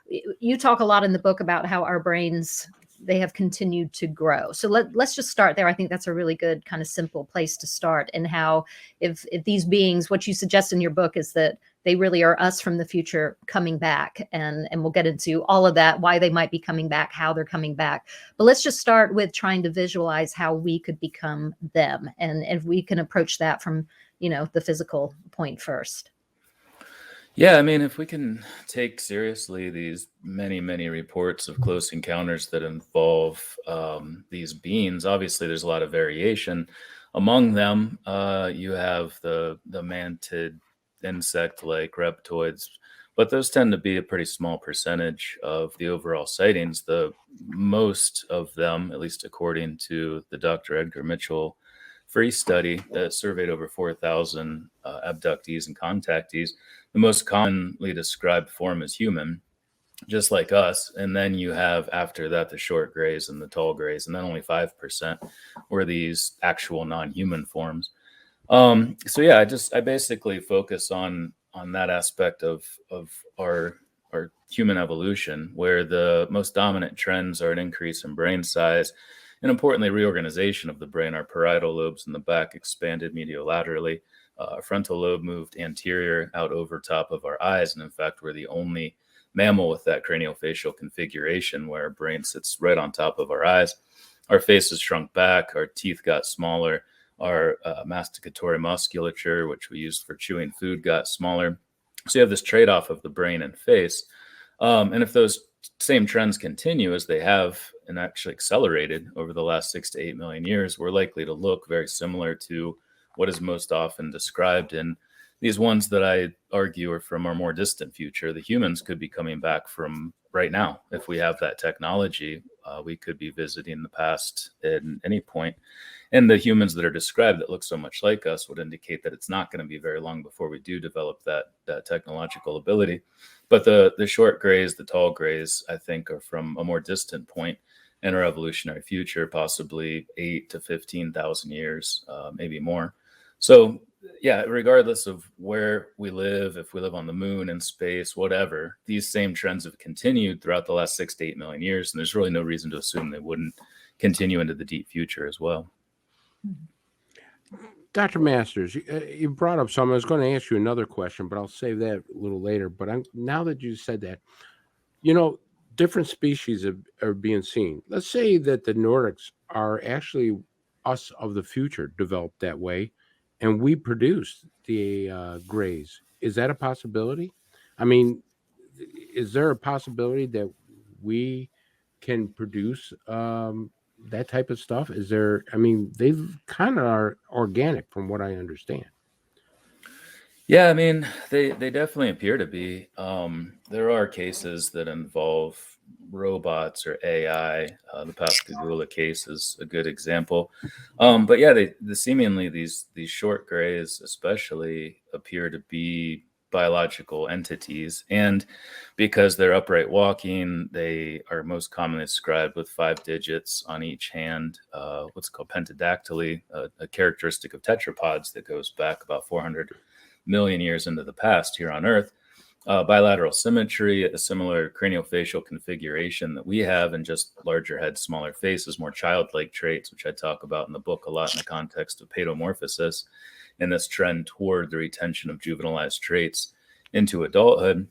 You talk a lot in the book about how our brains, they have continued to grow. So let's just start there. I think that's a really good kind of simple place to start. And how if these beings, what you suggest in your book is that they really are us from the future coming back. And we'll get into all of that, why they might be coming back, how they're coming back. But let's just start with trying to visualize how we could become them. And if we can approach that from, the physical point first. Yeah, I mean, if we can take seriously these many, many reports of close encounters that involve these beings, obviously there's a lot of variation among them. You have the mantid insect-like reptoids, but those tend to be a pretty small percentage of the overall sightings. The most of them, at least according to the Dr. Edgar Mitchell Free study that surveyed over 4,000 abductees and contactees, the most commonly described form is human, just like us. And then you have, after that, the short grays and the tall grays, and then only 5% were these actual non-human forms. So yeah, I basically focus on on that aspect of our human evolution, where the most dominant trends are an increase in brain size and, importantly, reorganization of the brain. Our parietal lobes in the back expanded mediolaterally. Our frontal lobe moved anterior out over top of our eyes. And in fact, we're the only mammal with that craniofacial configuration where our brain sits right on top of our eyes. Our faces shrunk back. Our teeth got smaller. Our masticatory musculature, which we used for chewing food, got smaller. So you have this trade-off of the brain and face. And if those same trends continue as they have and actually accelerated over the last 6 to 8 million years, we're likely to look very similar to what is most often described in these ones that I argue are from our more distant future. The humans could be coming back from right now. If we have that technology, we could be visiting the past at any point. And the humans that are described that look so much like us would indicate that it's not going to be very long before we do develop that technological ability. But the short grays, the tall grays, I think are from a more distant point in our evolutionary future, possibly 8 to 15,000 years, maybe more. So yeah, regardless of where we live, if we live on the moon, in space, whatever, these same trends have continued throughout the last 6 to 8 million years. And there's really no reason to assume they wouldn't continue into the deep future as well. Dr. Masters, you brought up something. I was going to ask you another question, but I'll save that a little later. But now that you said that, different species are being seen. Let's say that the Nordics are actually us of the future, developed that way, and we produce the grays. Is that a possibility? I mean, is there a possibility that we can produce that type of stuff? Is there? I mean, they kind of are organic, from what I understand. Yeah, I mean, they definitely appear to be. There are cases that involve robots or AI. The Pascagoula case is a good example. But yeah, seemingly these short grays especially appear to be biological entities, and because they're upright walking, they are most commonly described with 5 digits on each hand, what's called pentadactyly, a characteristic of tetrapods that goes back about 400 million years into the past here on Earth. Bilateral symmetry, a similar craniofacial configuration that we have, and just larger heads, smaller faces, more childlike traits, which I talk about in the book a lot in the context of paedomorphosis, and this trend toward the retention of juvenilized traits into adulthood.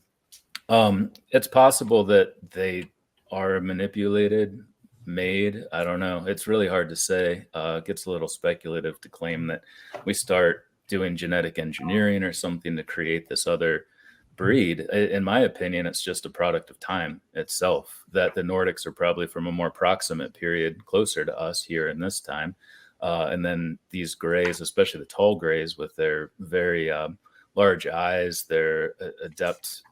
It's possible that they are manipulated, made. I don't know. It's really hard to say. It gets a little speculative to claim that we start doing genetic engineering or something to create this other breed. In my opinion, it's just a product of time itself, that the Nordics are probably from a more proximate period closer to us here in this time. And then these grays, especially the tall grays with their very large eyes, their adept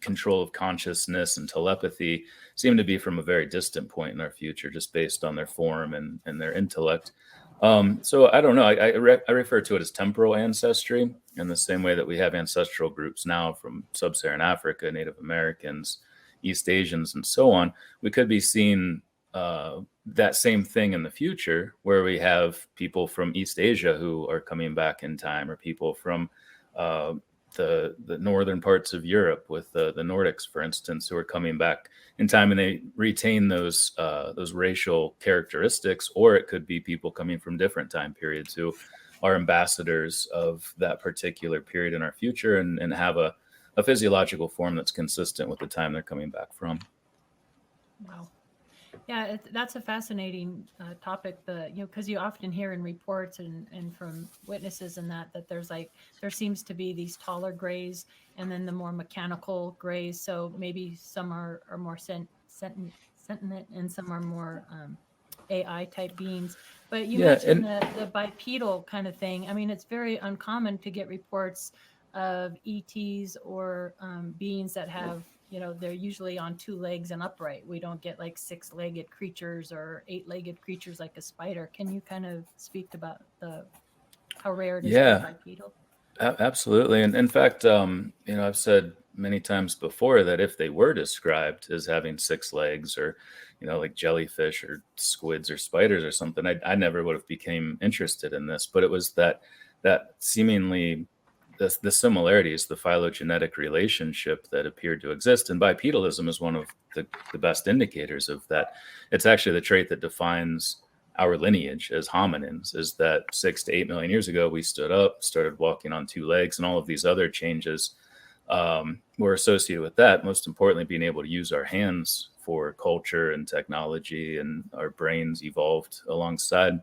control of consciousness and telepathy, seem to be from a very distant point in our future, just based on their form and their intellect. So I don't know. I refer to it as temporal ancestry, in the same way that we have ancestral groups now from sub-Saharan Africa, Native Americans, East Asians, and so on. We could be seeing that same thing in the future, where we have people from East Asia who are coming back in time, or people from the northern parts of Europe with the Nordics, for instance, who are coming back in time, and they retain those racial characteristics. Or it could be people coming from different time periods who are ambassadors of that particular period in our future, and have a physiological form that's consistent with the time they're coming back from. Wow. Yeah, that's a fascinating topic. Because you often hear in reports and from witnesses and that there seems to be these taller grays, and then the more mechanical grays. So maybe some are more sentient, and some are more AI type beings. But you mentioned the bipedal kind of thing. I mean, it's very uncommon to get reports of ETs or beings that have, they're usually on 2 legs and upright. We don't get like 6-legged creatures or 8-legged creatures like a spider. Can you kind of speak about how rare it is to be bipedal? Absolutely. And in fact, I've said many times before that if they were described as having 6 legs, or, like jellyfish or squids or spiders or something, I never would have became interested in this. But it was that seemingly the similarities, the phylogenetic relationship that appeared to exist. And bipedalism is one of the best indicators of that. It's actually the trait that defines our lineage as hominins, is that 6 to 8 million years ago, we stood up, started walking on 2 legs, and all of these other changes were associated with that. Most importantly, being able to use our hands for culture and technology, and our brains evolved alongside.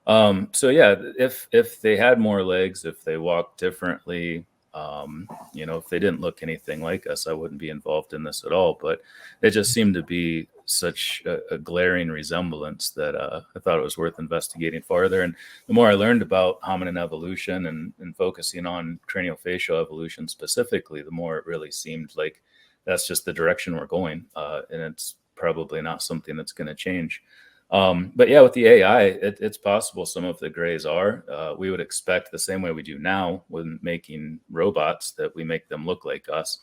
So yeah, if they had more legs, if they walked differently, if they didn't look anything like us, I wouldn't be involved in this at all. But it just seemed to be such a glaring resemblance that I thought it was worth investigating farther. And the more I learned about hominin evolution and focusing on craniofacial evolution specifically, the more it really seemed like that's just the direction we're going. And it's probably not something that's going to change. But yeah, with the AI, it's possible some of the grays are. We would expect the same way we do now when making robots that we make them look like us.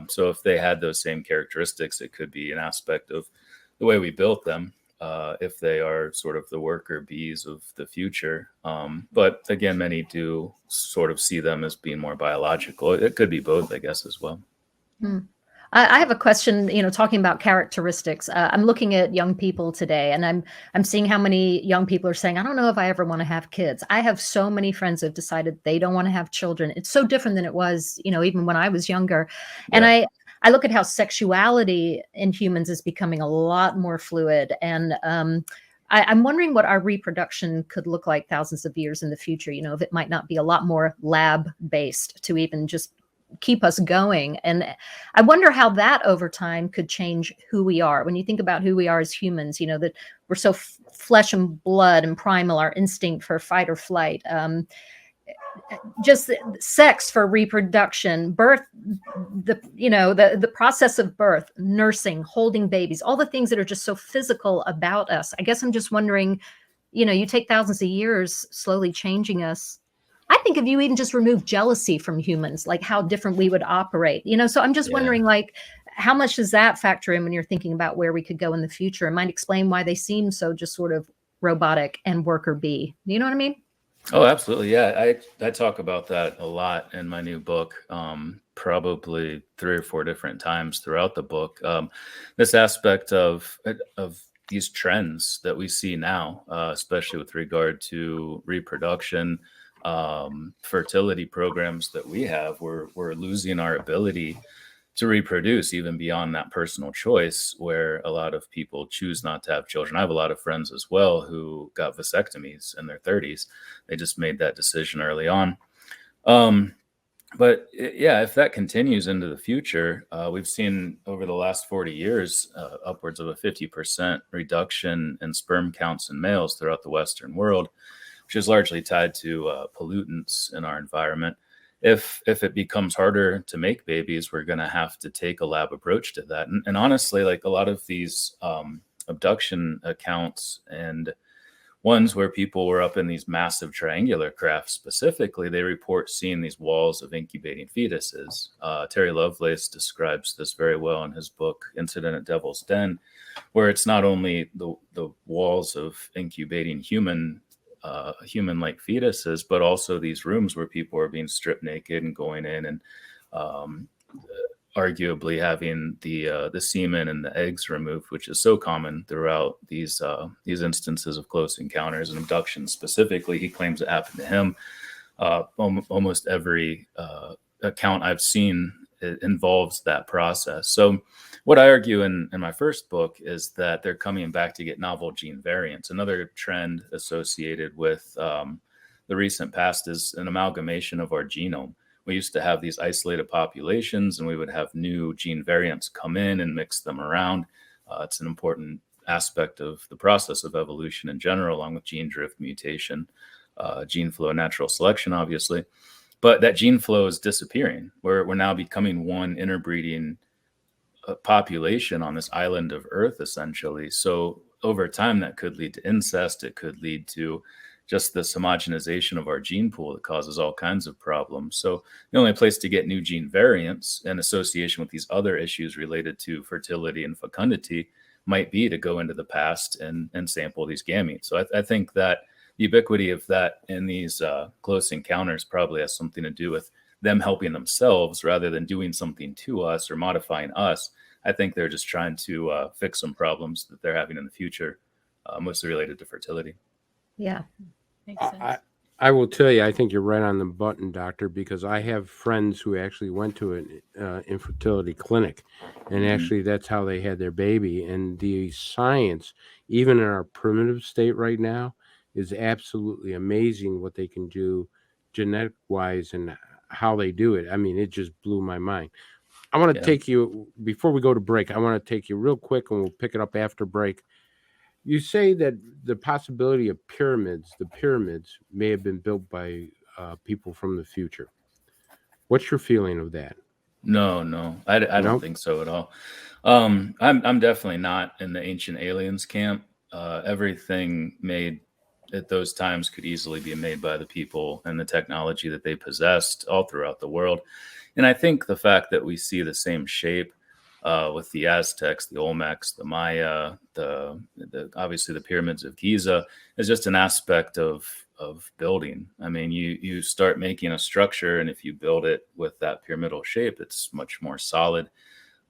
So if they had those same characteristics, it could be an aspect of the way we built them, if they are sort of the worker bees of the future. But again, many do sort of see them as being more biological. It could be both, I guess, as well. I have a question, talking about characteristics. I'm looking at young people today, and I'm seeing how many young people are saying, I don't know if I ever want to have kids. I have so many friends who have decided they don't want to have children. It's so different than it was, even when I was younger. And I look at how sexuality in humans is becoming a lot more fluid. And I'm wondering what our reproduction could look like thousands of years in the future, if it might not be a lot more lab-based to even just keep us going. And I wonder how that over time could change who we are. When you think about who we are as humans, that we're so flesh and blood and primal, our instinct for fight or flight, just sex for reproduction, birth, the process of birth, nursing, holding babies, all the things that are just so physical about us. I guess I'm just wondering, you take thousands of years slowly changing us. I think if you even just remove jealousy from humans, like how different we would operate, so I'm just wondering, like, how much does that factor in when you're thinking about where we could go in the future? It might explain why they seem so just sort of robotic and worker bee. You know what I mean? Oh, absolutely. Yeah. I talk about that a lot in my new book, probably 3 or 4 different times throughout the book. This aspect of these trends that we see now, especially with regard to reproduction, fertility programs that we have, we're losing our ability to reproduce even beyond that personal choice, where a lot of people choose not to have children. I have a lot of friends as well who got vasectomies in their 30s. They just made that decision early on. But yeah, if that continues into the future, we've seen over the last 40 years, upwards of a 50% reduction in sperm counts in males throughout the Western world, which is largely tied to pollutants in our environment. If it becomes harder to make babies, we're going to have to take a lab approach to that. And honestly, like a lot of these abduction accounts and ones where people were up in these massive triangular crafts specifically, they report seeing these walls of incubating fetuses. Terry Lovelace describes this very well in his book, Incident at Devil's Den, where it's not only the walls of incubating human-like fetuses, but also these rooms where people are being stripped naked and going in and arguably having the semen and the eggs removed, which is so common throughout these instances of close encounters and abductions. Specifically, he claims it happened to him. Almost every account I've seen, it involves that process. So what I argue in my first book is that they're coming back to get novel gene variants. Another trend associated with the recent past is an amalgamation of our genome. We used to have these isolated populations, and we would have new gene variants come in and mix them around. It's an important aspect of the process of evolution in general, along with gene drift, mutation, gene flow, natural selection, obviously. But that gene flow is disappearing. We're now becoming one interbreeding population on this island of Earth, essentially. So over time, that could lead to incest. It could lead to just this homogenization of our gene pool that causes all kinds of problems. So the only place to get new gene variants in association with these other issues related to fertility and fecundity might be to go into the past and sample these gametes. So I think that ubiquity of that in these close encounters probably has something to do with them helping themselves rather than doing something to us or modifying us. I think they're just trying to fix some problems that they're having in the future, mostly related to fertility. Yeah. Makes sense. I will tell you, I think you're right on the button, doctor, because I have friends who actually went to an infertility clinic, and actually that's how they had their baby. And the science, even in our primitive state right now, is absolutely amazing what they can do genetic-wise and how they do it. I mean, it just blew my mind. I want to take you, before we go to break, I want to take you real quick, and we'll pick it up after break. You say that the possibility of the pyramids may have been built by people from the future. What's your feeling of that? No, I don't think so at all. I'm definitely not in the ancient aliens camp. Everything made at those times could easily be made by the people and the technology that they possessed all throughout the world. And I think the fact that we see the same shape with the Aztecs, the Olmecs, the Maya, the obviously the pyramids of Giza is just an aspect of building. I mean, you start making a structure, and if you build it with that pyramidal shape, it's much more solid.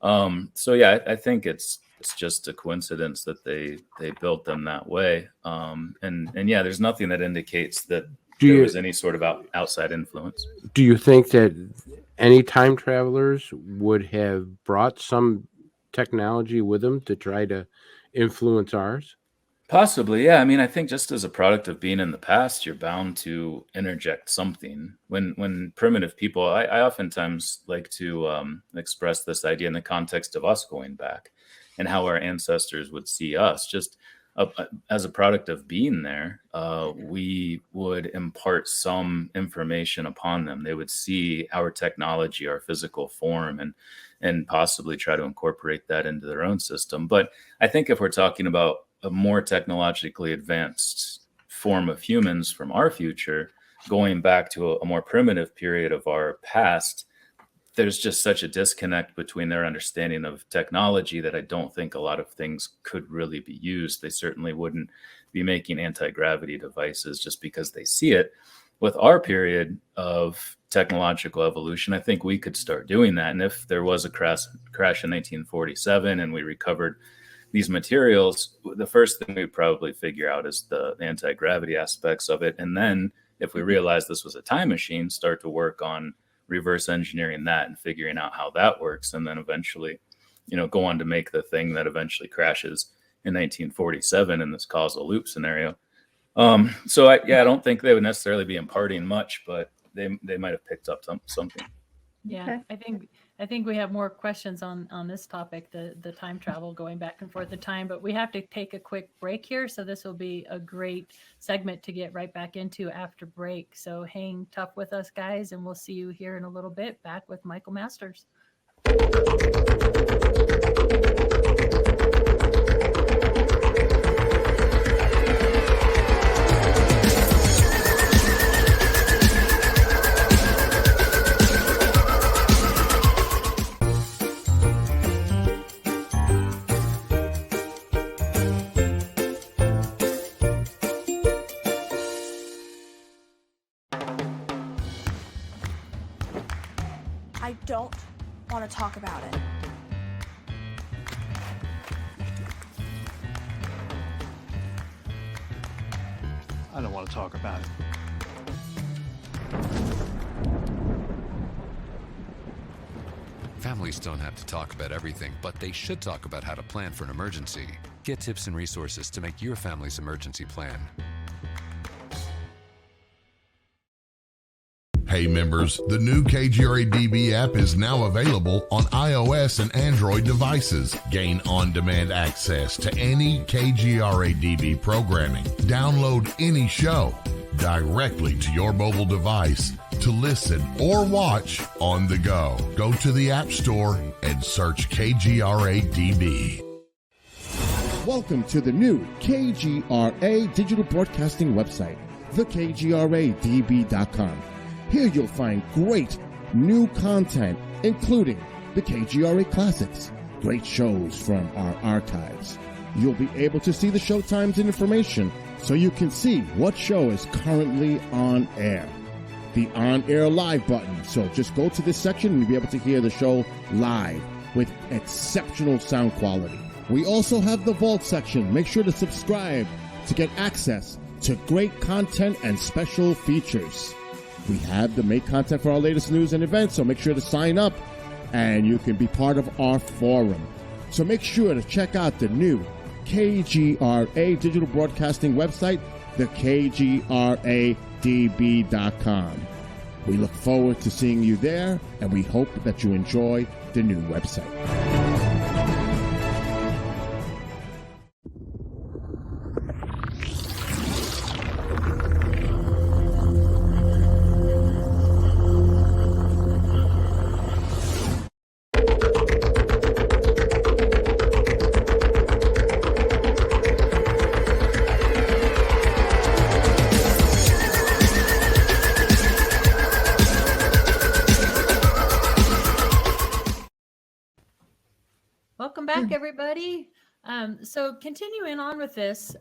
So yeah, I think it's just a coincidence that they built them that way. And yeah, there's nothing that indicates that there was any sort of outside influence. Do you think that any time travelers would have brought some technology with them to try to influence ours? Possibly, yeah. I mean, I think just as a product of being in the past, you're bound to interject something. When primitive people, I oftentimes like to express this idea in the context of us going back and how our ancestors would see us. Just as a product of being there, we would impart some information upon them. They would see our technology, our physical form, and possibly try to incorporate that into their own system. But I think if we're talking about a more technologically advanced form of humans from our future, going back to a more primitive period of our past, there's just such a disconnect between their understanding of technology that I don't think a lot of things could really be used. They certainly wouldn't be making anti-gravity devices just because they see it. With our period of technological evolution, I think we could start doing that. And if there was a crash in 1947 and we recovered these materials, the first thing we'd probably figure out is the anti-gravity aspects of it. And then if we realize this was a time machine, start to work on reverse engineering that and figuring out how that works. And then eventually, go on to make the thing that eventually crashes in 1947 in this causal loop scenario. So I don't think they would necessarily be imparting much, but they might have picked up something. Yeah, okay. I think we have more questions on this topic, the time travel, going back and forth in time, but we have to take a quick break here. So this will be a great segment to get right back into after break. So hang tough with us, guys, and we'll see you here in a little bit, back with Michael Masters. I don't want to talk about it. I don't want to talk about it. Families don't have to talk about everything, but they should talk about how to plan for an emergency. Get tips and resources to make your family's emergency plan. Hey members, the new KGRA-DB app is now available on iOS and Android devices. Gain on-demand access to any KGRA-DB programming. Download any show directly to your mobile device to listen or watch on the go. Go to the App Store and search KGRA-DB. Welcome to the new KGRA digital broadcasting website, thekgradb.com. Here you'll find great new content, including the KGRA Classics, great shows from our archives. You'll be able to see the show times and information so you can see what show is currently on air. The On Air Live button. So just go to this section and you'll be able to hear the show live with exceptional sound quality. We also have the Vault section. Make sure to subscribe to get access to great content and special features. We have the make content for our latest news and events, so make sure to sign up and you can be part of our forum. So make sure to check out the new KGRA digital broadcasting website, the KGRADB.com. We look forward to seeing you there, and we hope that you enjoy the new website. Welcome back, everybody. So continuing on with this,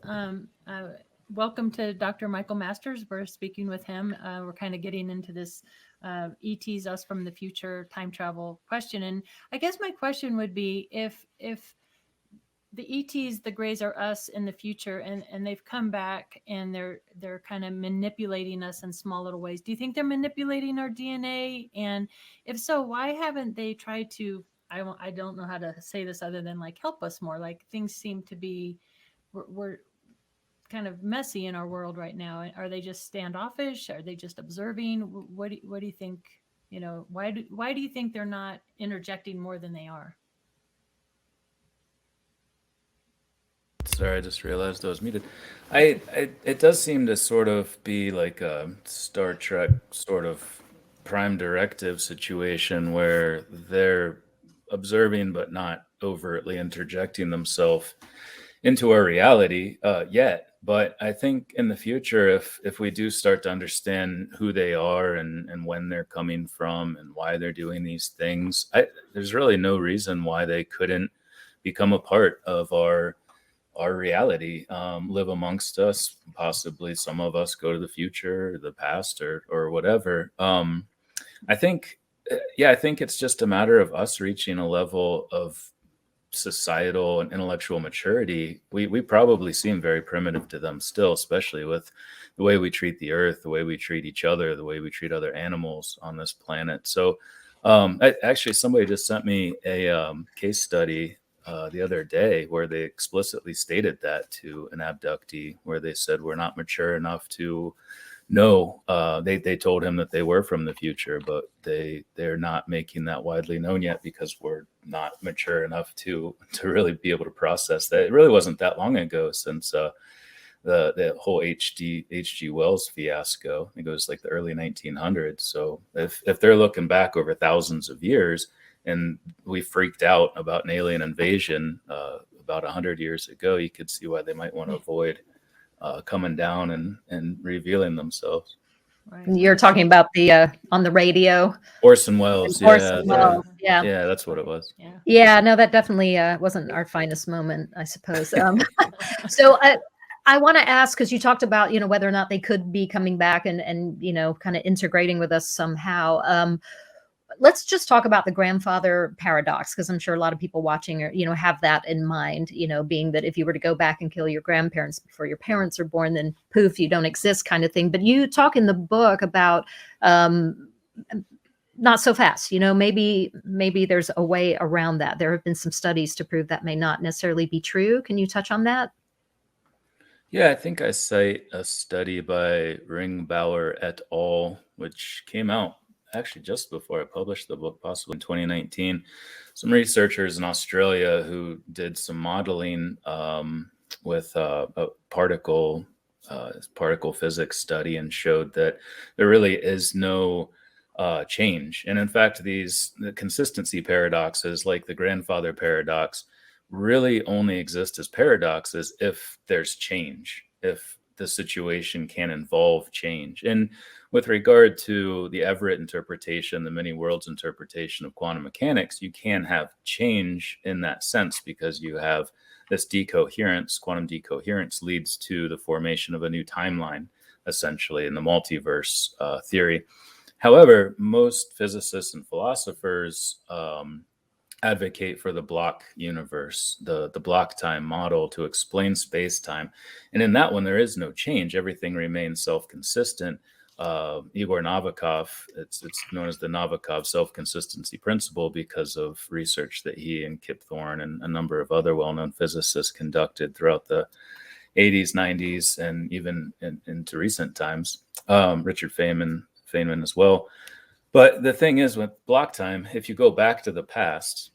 welcome to Dr. Michael Masters. We're speaking with him. We're kind of getting into this ETs, us from the future, time travel question. And I guess my question would be if the ETs, the Greys, are us in the future, and they've come back and they're kind of manipulating us in small little ways. Do you think they're manipulating our DNA? And if so, why haven't they tried to, I don't know how to say this other than like help us more? Like things seem to be, we're kind of messy in our world right now. Are they just standoffish? Are they just observing? What do you think? You know, why do you think they're not interjecting more than they are? Sorry, I just realized I was muted. It does seem to sort of be like a Star Trek sort of prime directive situation where they're observing but not overtly interjecting themselves into our reality yet. But I think in the future, if we do start to understand who they are and when they're coming from and why they're doing these things, there's really no reason why they couldn't become a part of our reality, live amongst us. Possibly some of us go to the future, the past, or whatever. I think it's just a matter of us reaching a level of societal and intellectual maturity. We probably seem very primitive to them still, especially with the way we treat the earth, the way we treat each other, the way we treat other animals on this planet. So actually, somebody just sent me a case study the other day where they explicitly stated that to an abductee, where they said we're not mature enough to know. They told him that they were from the future, but they're not making that widely known yet because we're not mature enough to really be able to process that. It really wasn't that long ago since the whole H.G. Wells fiasco. I think it was like the early 1900s. So if they're looking back over thousands of years, and we freaked out about an alien invasion about 100 years ago, you could see why they might want to avoid coming down and revealing themselves. Right. You're talking about the on the radio. Orson Welles. Yeah, that's what it was. Yeah, no, that definitely wasn't our finest moment, I suppose. So I want to ask, because you talked about, whether or not they could be coming back and kind of integrating with us somehow. Let's just talk about the grandfather paradox, because I'm sure a lot of people watching have that in mind, being that if you were to go back and kill your grandparents before your parents are born, then poof, you don't exist, kind of thing. But you talk in the book about not so fast, maybe there's a way around that. There have been some studies to prove that may not necessarily be true. Can you touch on that? Yeah, I think I cite a study by Ringbauer et al., which came out actually just before I published the book, possibly in 2019. Some researchers in Australia who did some modeling with a particle physics study and showed that there really is no change. And in fact, the consistency paradoxes, like the grandfather paradox, really only exist as paradoxes if there's change. If the situation can involve change. And with regard to the Everett interpretation, the many worlds interpretation of quantum mechanics, you can have change in that sense because you have this decoherence. Quantum decoherence leads to the formation of a new timeline, essentially, in the multiverse theory. However, most physicists and philosophers advocate for the block universe, the block time model to explain space-time. And in that one, there is no change. Everything remains self-consistent. Igor Novikov, it's known as the Novikov self-consistency principle because of research that he and Kip Thorne and a number of other well-known physicists conducted throughout the 80s, 90s, and even into recent times. Richard Feynman as well. But the thing is with block time, if you go back to the past,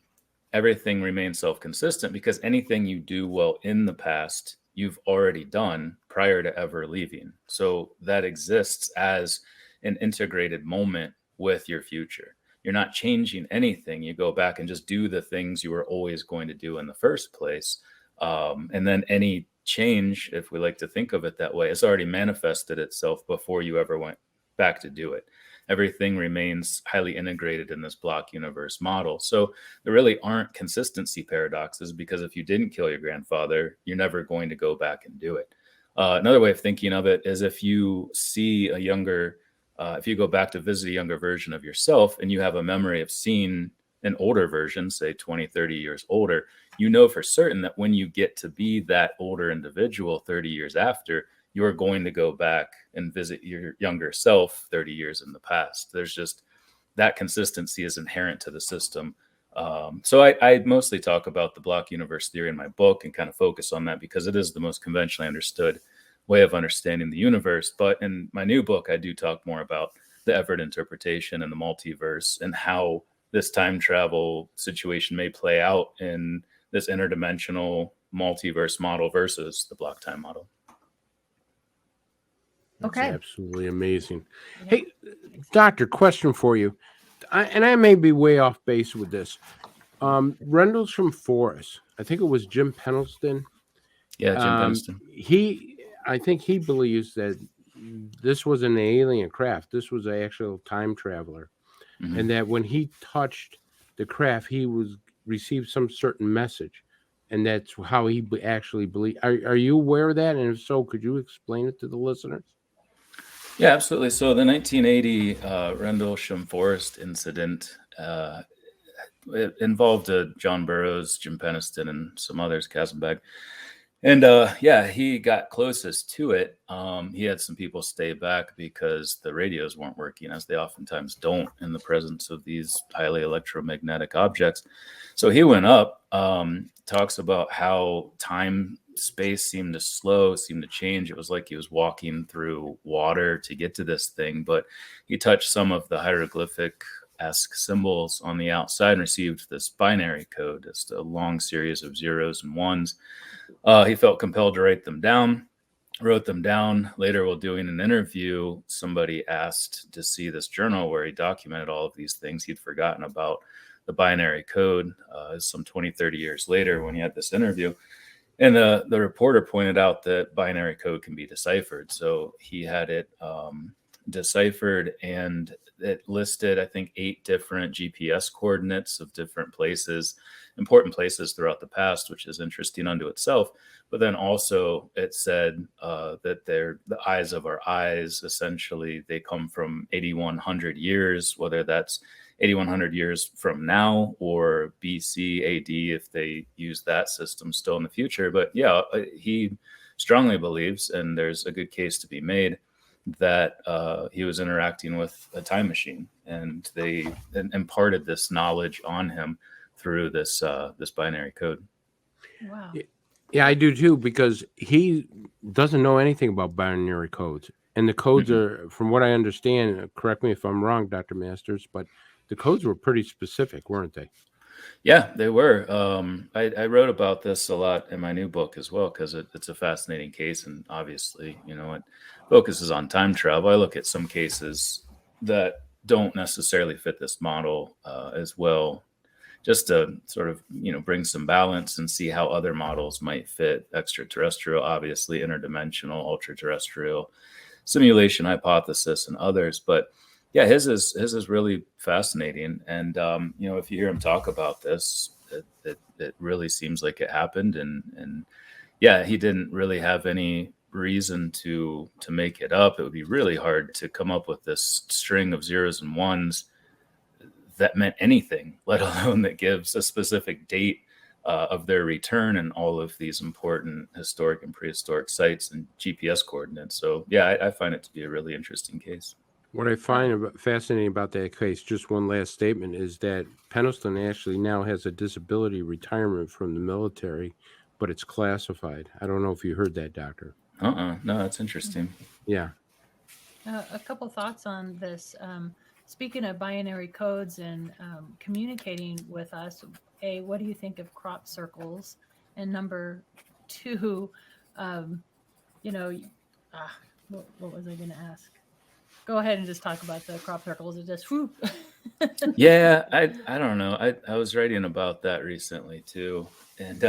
everything remains self-consistent because anything you do well in the past, you've already done prior to ever leaving. So that exists as an integrated moment with your future. You're not changing anything. You go back and just do the things you were always going to do in the first place. And then any change, if we like to think of it that way, has already manifested itself before you ever went back to do it. Everything remains highly integrated in this block universe model. So there really aren't consistency paradoxes because if you didn't kill your grandfather, you're never going to go back and do it. Another way of thinking of it is if you see a younger, if you go back to visit a younger version of yourself and you have a memory of seeing an older version, say 20, 30 years older, you know for certain that when you get to be that older individual 30 years after, you're going to go back and visit your younger self 30 years in the past. There's just that consistency is inherent to the system. So I mostly talk about the block universe theory in my book and kind of focus on that because it is the most conventionally understood way of understanding the universe. But in my new book, I do talk more about the Everett interpretation and the multiverse and how this time travel situation may play out in this interdimensional multiverse model versus the block time model. That's Okay. absolutely amazing. Hey, doctor, question for you. I may be way off base with this. Rendlesham Forest, I think it was Jim Pendleton. Yeah, Jim Pendleton. I think he believes that this was an alien craft. This was an actual time traveler. Mm-hmm. And that when he touched the craft, he received some certain message. And that's how he actually believed. Are you aware of that? And if so, could you explain it to the listeners? Yeah, absolutely. So the 1980 Rendlesham Forest incident, it involved John Burroughs, Jim Penniston, and some others, Kassenbach. And he got closest to it. He had some people stay back because the radios weren't working, as they oftentimes don't in the presence of these highly electromagnetic objects. So he went up, talks about how time, space seemed to slow, seemed to change. It was like he was walking through water to get to this thing, but he touched some of the hieroglyphic-esque symbols on the outside and received this binary code, just a long series of zeros and ones. He felt compelled to write them down, wrote them down. Later, while doing an interview, somebody asked to see this journal where he documented all of these things. He'd forgotten about the binary code some 20, 30 years later when he had this interview. And the reporter pointed out that binary code can be deciphered. So he had it deciphered, and it listed, I think, 8 different GPS coordinates of different places, important places throughout the past, which is interesting unto itself. But then also it said that they're the eyes of our eyes. Essentially, they come from 8,100 years, whether that's 8,100 years from now or BC AD, if they use that system still in the future. But yeah, he strongly believes, and there's a good case to be made, that he was interacting with a time machine, and they imparted this knowledge on him through this binary code. Wow. Yeah, I do too, because he doesn't know anything about binary codes. And the codes are, from what I understand, correct me if I'm wrong, Dr. Masters, but the codes were pretty specific, weren't they? Yeah, they were. I wrote about this a lot in my new book as well, because it's a fascinating case. And obviously, it focuses on time travel. I look at some cases that don't necessarily fit this model as well. just to sort of, bring some balance and see how other models might fit: extraterrestrial, obviously, interdimensional, ultra-terrestrial, simulation hypothesis, and others. But yeah, his is really fascinating. And, if you hear him talk about this, it really seems like it happened. And yeah, he didn't really have any reason to make it up. It would be really hard to come up with this string of zeros and ones that meant anything, let alone that gives a specific date of their return and all of these important historic and prehistoric sites and GPS coordinates. So yeah, I find it to be a really interesting case. What I find fascinating about that case, just one last statement, is that Pendleton actually now has a disability retirement from the military, but it's classified. I don't know if you heard that, Doctor. No, that's interesting. Yeah. A couple thoughts on this. Speaking of binary codes and communicating with us, A, what do you think of crop circles? And number two, what was I going to ask? Go ahead and just talk about the crop circles. It just whoop. Yeah, I don't know. I was writing about that recently too, and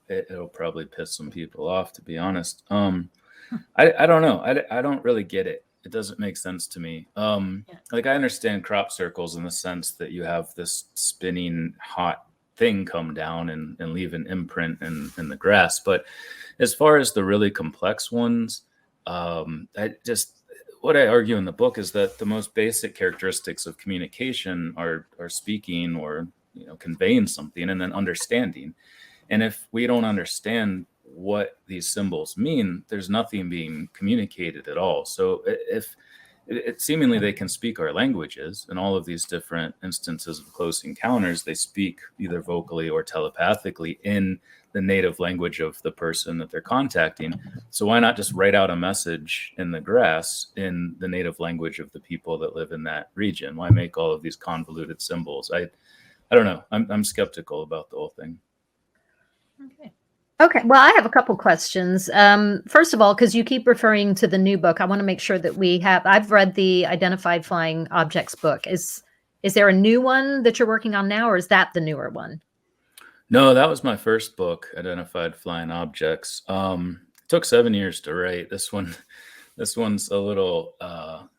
it'll probably piss some people off, to be honest. I don't know. I don't really get it. It doesn't make sense to me. Like, I understand crop circles in the sense that you have this spinning hot thing come down and leave an imprint in the grass. But as far as the really complex ones, what I argue in the book is that the most basic characteristics of communication are speaking or conveying something, and then understanding. And if we don't understand what these symbols mean, there's nothing being communicated at all. So if it seemingly they can speak our languages, in all of these different instances of close encounters, they speak either vocally or telepathically in the native language of the person that they're contacting. So why not just write out a message in the grass in the native language of the people that live in that region? Why make all of these convoluted symbols? I don't know. I'm skeptical about the whole thing. Okay, well, I have a couple questions. First of all, because you keep referring to the new book, I want to make sure that I've read the Identified Flying Objects book. Is there a new one that you're working on now, or is that the newer one? No, that was my first book, Identified Flying Objects. It took 7 years to write. This one's a little,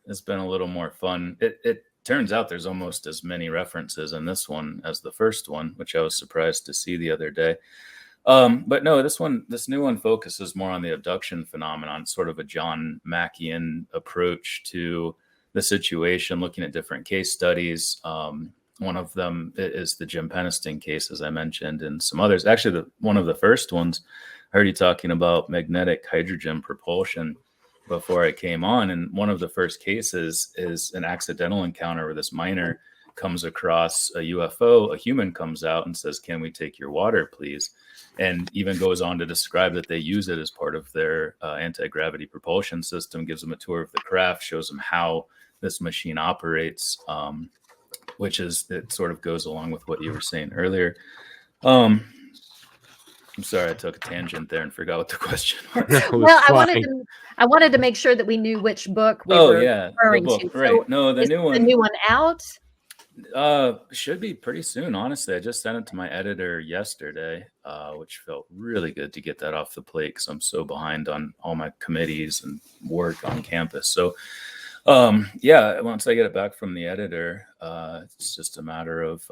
it's been a little more fun. It turns out there's almost as many references in this one as the first one, which I was surprised to see the other day. But no, this new one focuses more on the abduction phenomenon, sort of a John Mackian approach to the situation, looking at different case studies. One of them is the Jim Peniston case, as I mentioned, and some others. Actually, one of the first ones, I heard you talking about magnetic hydrogen propulsion before I came on. And one of the first cases is an accidental encounter where this miner comes across a UFO. A human comes out and says, "Can we take your water, please?" And even goes on to describe that they use it as part of their anti-gravity propulsion system, gives them a tour of the craft, shows them how this machine operates, it sort of goes along with what you were saying earlier. I'm sorry, I took a tangent there and forgot what the question was. Well, I wanted to make sure that we knew which book we were referring to. Right. So no, the new one. The new one out? Should be pretty soon. Honestly, I just sent it to my editor yesterday, which felt really good to get that off the plate because I'm so behind on all my committees and work on campus. So, once I get it back from the editor, it's just a matter of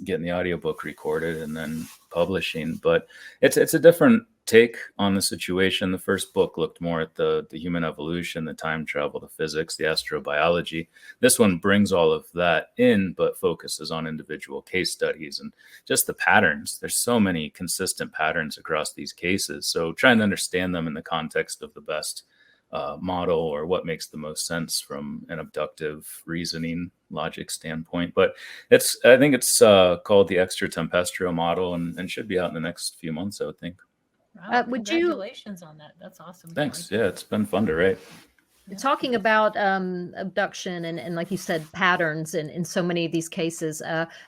getting the audiobook recorded and then publishing. But it's a different take on the situation. The first book looked more at the human evolution, the time travel, the physics, the astrobiology. This one brings all of that in, but focuses on individual case studies and just the patterns. There's so many consistent patterns across these cases. So trying to understand them in the context of the best model, or what makes the most sense from an abductive reasoning logic standpoint. But I think it's called the extraterrestrial model and should be out in the next few months, I would think. Wow, congratulations on that. That's awesome. Thanks. Yeah, it's been fun to write. Talking about abduction and like you said, patterns in so many of these cases,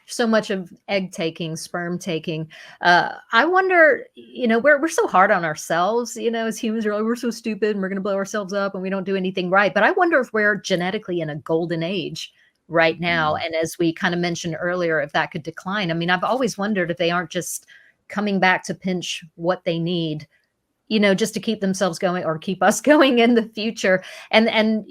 so much of egg taking, sperm taking. I wonder, we're so hard on ourselves, as humans are like, we're so stupid and we're going to blow ourselves up and we don't do anything right. But I wonder if we're genetically in a golden age right now. And as we kind of mentioned earlier, if that could decline, I mean, I've always wondered if they aren't just coming back to pinch what they need, just to keep themselves going or keep us going in the future. And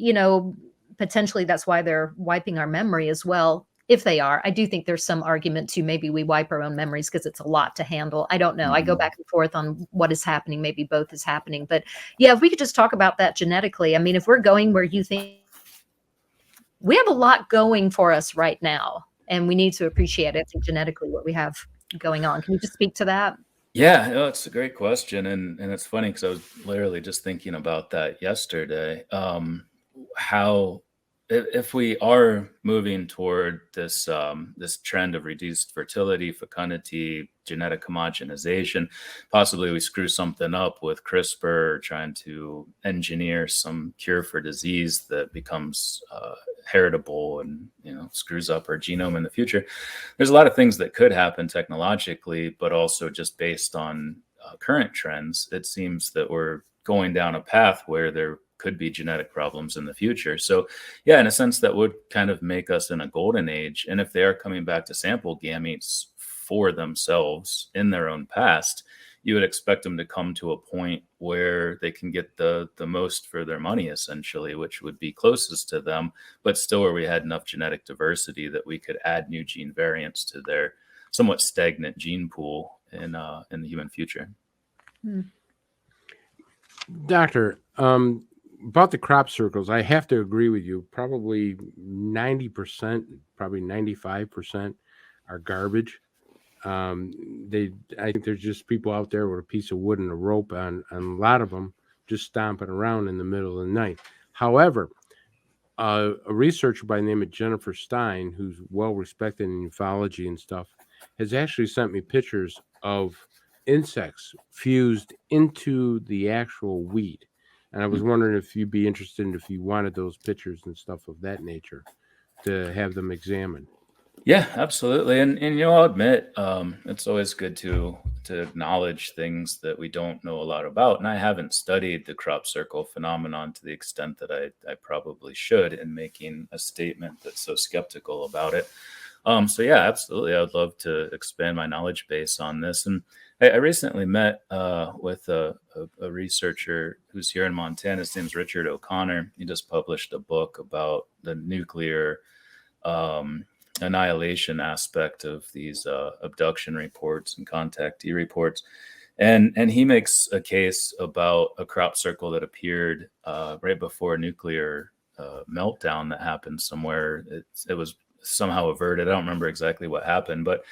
potentially that's why they're wiping our memory as well. If they are, I do think there's some argument to maybe we wipe our own memories because it's a lot to handle. I don't know. I go back and forth on what is happening. Maybe both is happening. But yeah, if we could just talk about that genetically. I mean, if we're going where you think, we have a lot going for us right now, and we need to appreciate it, I think, genetically what we have going on. Can you just speak to that? Yeah, no, it's a great question. And it's funny because I was literally just thinking about that yesterday. How if we are moving toward this this trend of reduced fertility, fecundity, genetic homogenization, possibly we screw something up with CRISPR, trying to engineer some cure for disease that becomes heritable and screws up our genome in the future. There's a lot of things that could happen technologically, but also just based on current trends, it seems that we're going down a path where there could be genetic problems in the future. So yeah, in a sense, that would kind of make us in a golden age. And if they are coming back to sample gametes for themselves in their own past, you would expect them to come to a point where they can get the most for their money, essentially, which would be closest to them, but still where we had enough genetic diversity that we could add new gene variants to their somewhat stagnant gene pool in the human future. Doctor, about the crop circles, I have to agree with you. Probably 90%, probably 95% are garbage. I think there's just people out there with a piece of wood and a rope on a lot of them just stomping around in the middle of the night. However, a researcher by the name of Jennifer Stein, who's well respected in ufology and stuff, has actually sent me pictures of insects fused into the actual weed. And I was wondering if you'd be interested in, if you wanted those pictures and stuff of that nature to have them examined. Yeah, absolutely. And I'll admit, it's always good to acknowledge things that we don't know a lot about. And I haven't studied the crop circle phenomenon to the extent that I probably should in making a statement that's so skeptical about it. So yeah, absolutely. I would love to expand my knowledge base on this. And I recently met with a researcher who's here in Montana. His name's Richard O'Connor. He just published a book about the nuclear annihilation aspect of these abduction reports and contactee reports. And he makes a case about a crop circle that appeared right before a nuclear meltdown that happened somewhere. It was somehow averted. I don't remember exactly what happened, but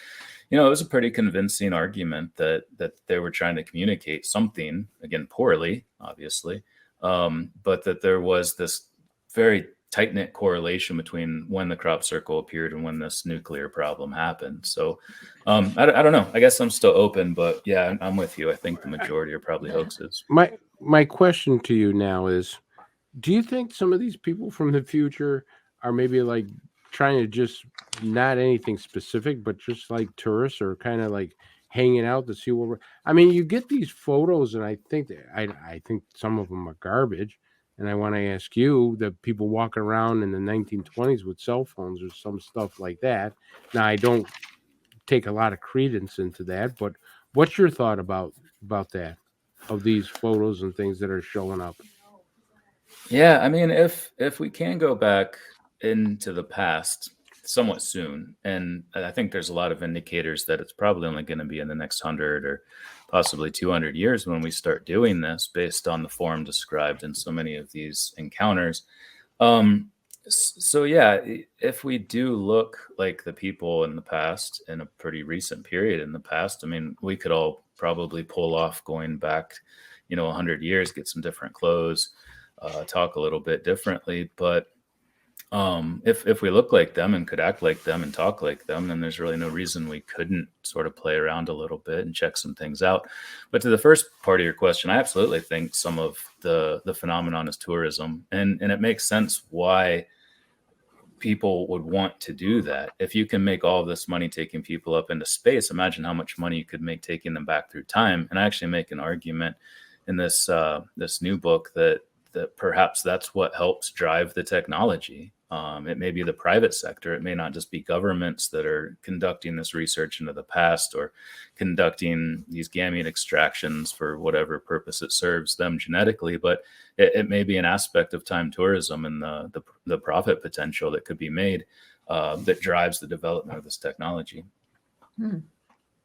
it was a pretty convincing argument that they were trying to communicate something, again, poorly, obviously, but that there was this very tight-knit correlation between when the crop circle appeared and when this nuclear problem happened. So I don't know. I guess I'm still open, but yeah, I'm with you. I think the majority are probably hoaxes. My question to you now is, do you think some of these people from the future are maybe like trying to just not anything specific, but just like tourists or kind of like hanging out to see what I mean, you get these photos and I think I think some of them are garbage. And I want to ask you, the people walking around in the 1920s with cell phones or some stuff like that. Now, I don't take a lot of credence into that, but what's your thought about that, of these photos and things that are showing up? Yeah, I mean, if we can go back into the past somewhat soon, and I think there's a lot of indicators that it's probably only going to be in the next 100 or possibly 200 years when we start doing this, based on the form described in so many of these encounters. So yeah, if we do look like the people in the past, in a pretty recent period in the past, I mean, we could all probably pull off going back, 100 years, get some different clothes, talk a little bit differently. But if we look like them and could act like them and talk like them, then there's really no reason we couldn't sort of play around a little bit and check some things out. But to the first part of your question, I absolutely think some of the phenomenon is tourism, and it makes sense why people would want to do that. If you can make all of this money taking people up into space, imagine how much money you could make taking them back through time. And I actually make an argument in this this new book that perhaps that's what helps drive the technology. It may be the private sector. It may not just be governments that are conducting this research into the past or conducting these gamete extractions for whatever purpose it serves them genetically, but it may be an aspect of time tourism and the profit potential that could be made that drives the development of this technology.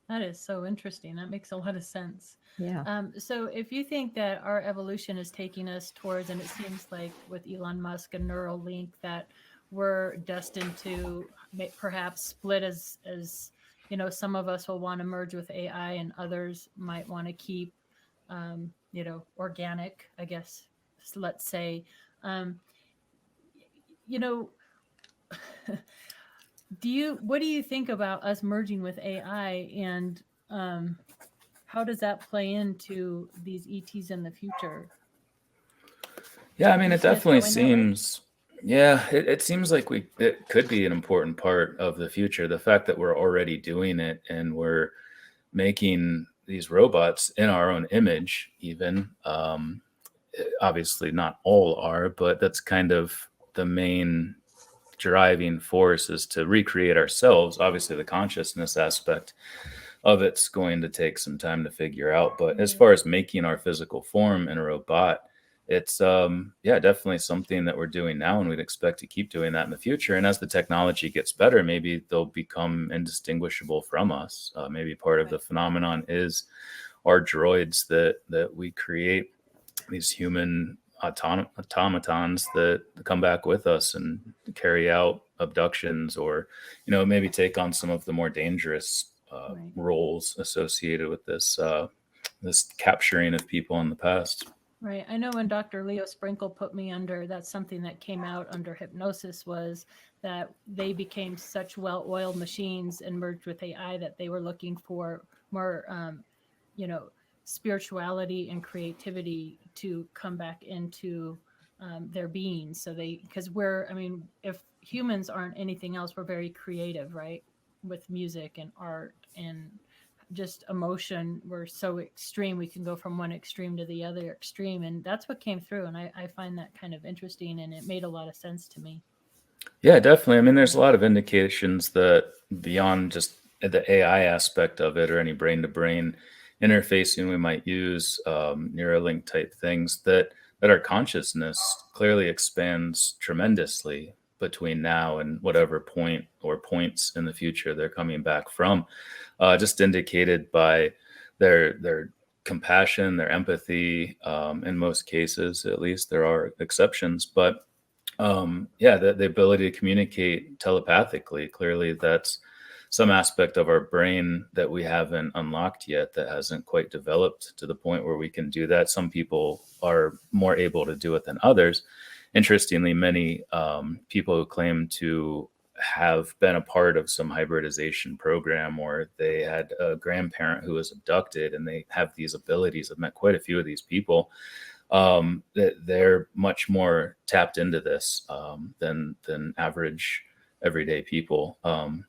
That is so interesting. That makes a lot of sense. Yeah. So if you think that our evolution is taking us towards, and it seems like with Elon Musk and Neuralink, that we're destined to perhaps split as you know, some of us will want to merge with AI and others might want to keep, you know, organic, I guess, let's say, you know, what do you think about us merging with AI, and how does that play into these ETs in the future? Yeah, I mean, it definitely seems, it seems like it could be an important part of the future. The fact that we're already doing it and we're making these robots in our own image, even, obviously not all are, but that's kind of the main driving force, is to recreate ourselves. Obviously the consciousness aspect of it's going to take some time to figure out, but as far as making our physical form in a robot, it's definitely something that we're doing now, and we'd expect to keep doing that in the future. And as the technology gets better, maybe they'll become indistinguishable from us. Maybe part of the phenomenon is our droids that we create, these human automatons that come back with us and carry out abductions, or, you know, maybe take on some of the more dangerous roles associated with this capturing of people in the past. Right. I know when Dr. Leo Sprinkle put me under, that's something that came out under hypnosis, was that they became such well-oiled machines and merged with AI that they were looking for more, you know, spirituality and creativity to come back into their being. So because if humans aren't anything else, we're very creative, right? With music and art and just emotion. We're so extreme. We can go from one extreme to the other extreme. And that's what came through. And I find that kind of interesting, and it made a lot of sense to me. Yeah, definitely. I mean, there's a lot of indications that beyond just the AI aspect of it or any brain-to-brain interfacing we might use, Neuralink type things, that our consciousness clearly expands tremendously between now and whatever point or points in the future they're coming back from, just indicated by their compassion, their empathy, in most cases. At least there are exceptions, but the ability to communicate telepathically, clearly that's some aspect of our brain that we haven't unlocked yet, that hasn't quite developed to the point where we can do that. Some people are more able to do it than others. Interestingly, many people who claim to have been a part of some hybridization program, or they had a grandparent who was abducted and they have these abilities. I've met quite a few of these people. That they're much more tapped into this than average everyday people.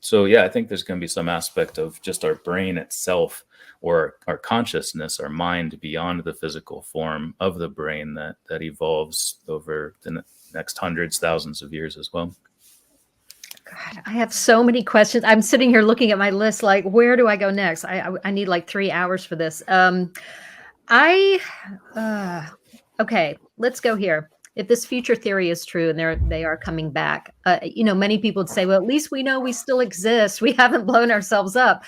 So I think there's going to be some aspect of just our brain itself, or our consciousness, our mind, beyond the physical form of the brain that evolves over the next hundreds, thousands of years as well. God, I have so many questions. I'm sitting here looking at my list, like, where do I go next? I need like 3 hours for this. Okay, let's go here. If this future theory is true and they are coming back, you know, many people would say, well, at least we know we still exist. We haven't blown ourselves up.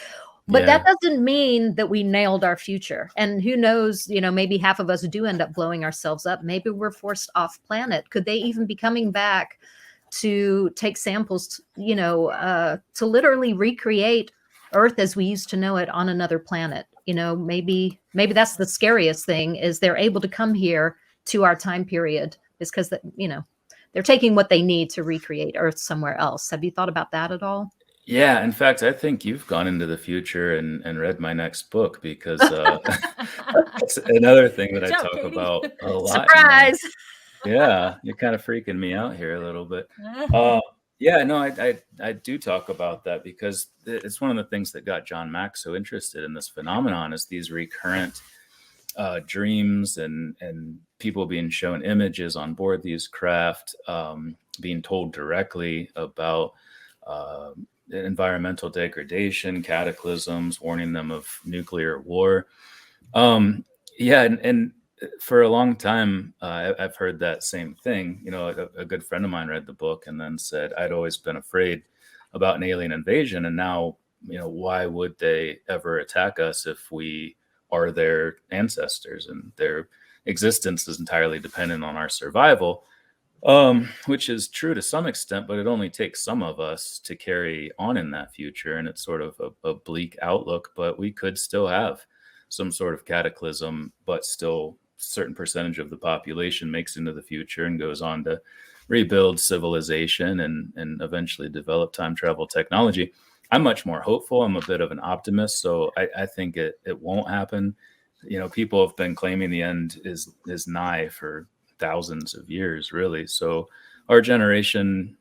But that doesn't mean that we nailed our future. And who knows, you know, maybe half of us do end up blowing ourselves up. Maybe we're forced off planet. Could they even be coming back to take samples, you know, to literally recreate Earth as we used to know it on another planet? You know, maybe that's the scariest thing, is they're able to come here to our time period, is because, you know, they're taking what they need to recreate Earth somewhere else. Have you thought about that at all? Yeah, in fact, I think you've gone into the future and read my next book, because it's another thing that I talk about a lot. Surprise! Yeah, you're kind of freaking me out here a little bit. I do talk about that, because it's one of the things that got John Mack so interested in this phenomenon, is these recurrent dreams and people being shown images on board these craft, being told directly about environmental degradation, cataclysms, warning them of nuclear war. And for a long time, I've heard that same thing. You know, a good friend of mine read the book and then said, I'd always been afraid about an alien invasion. And now, you know, why would they ever attack us if we are their ancestors and their existence is entirely dependent on our survival? Which is true to some extent, but it only takes some of us to carry on in that future. And it's sort of a bleak outlook, but we could still have some sort of cataclysm, but still a certain percentage of the population makes into the future and goes on to rebuild civilization and eventually develop time travel technology. I'm much more hopeful. I'm a bit of an optimist. So I think it won't happen. You know, people have been claiming the end is nigh for thousands of years, really. So our generation,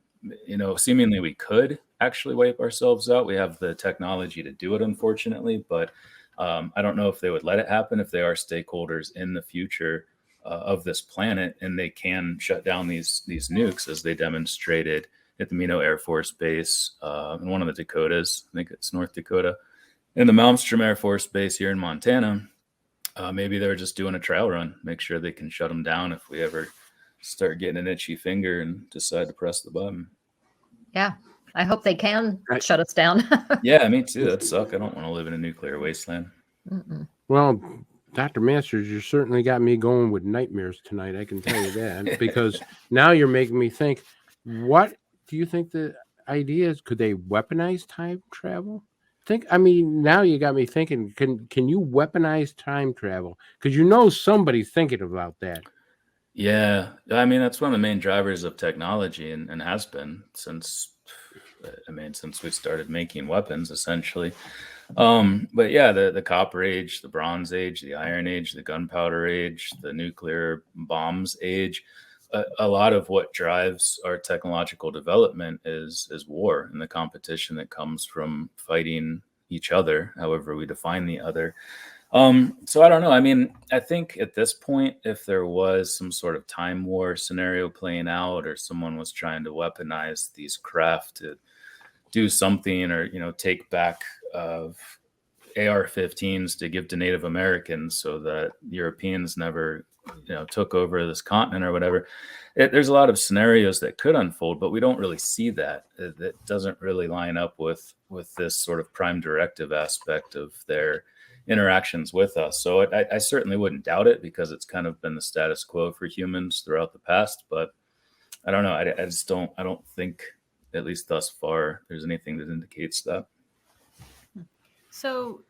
you know, seemingly we could actually wipe ourselves out. We have the technology to do it, unfortunately, but I don't know if they would let it happen if they are stakeholders in the future of this planet, and they can shut down these nukes as they demonstrated at the Mino Air Force Base in one of the Dakotas. I think it's North Dakota, in the Malmstrom Air Force Base here in Montana. Maybe they're just doing a trial run, make sure they can shut them down if we ever start getting an itchy finger and decide to press the button. Yeah, I hope they can shut us down. Yeah, me too. That'd suck. I don't want to live in a nuclear wasteland. Mm-mm. Well, Dr. Masters, you certainly got me going with nightmares tonight. I can tell you that, because now you're making me think, what do you think the idea is? Could they weaponize time travel? Now you got me thinking, can you weaponize time travel? Because you know somebody's thinking about that. Yeah, I mean, that's one of the main drivers of technology and has been since we started making weapons, essentially. But yeah, the Copper Age, the Bronze Age, the Iron Age, the Gunpowder Age, the nuclear bombs age, a lot of what drives our technological development is war and the competition that comes from fighting each other, however we define the other. So I don't know. I mean, I think at this point, if there was some sort of time war scenario playing out, or someone was trying to weaponize these craft to do something, or, you know, take back AR-15s to give to Native Americans so that Europeans never, you know, took over this continent or whatever. There's a lot of scenarios that could unfold, but we don't really see that. It doesn't really line up with this sort of prime directive aspect of their interactions with us. So I certainly wouldn't doubt it, because it's kind of been the status quo for humans throughout the past. But I don't know. I don't think, at least thus far, there's anything that indicates that. So,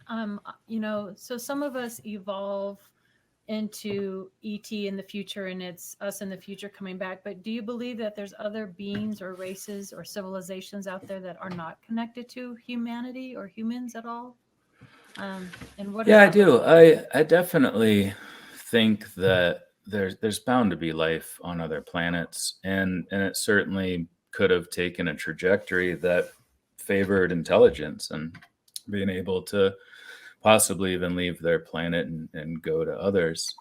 so some of us evolve into ET in the future, and it's us in the future coming back. But do you believe that there's other beings or races or civilizations out there that are not connected to humanity or humans at all? And what? Yeah, I do. I definitely think that there's bound to be life on other planets, and it certainly could have taken a trajectory that favored intelligence and being able to possibly even leave their planet and go to others.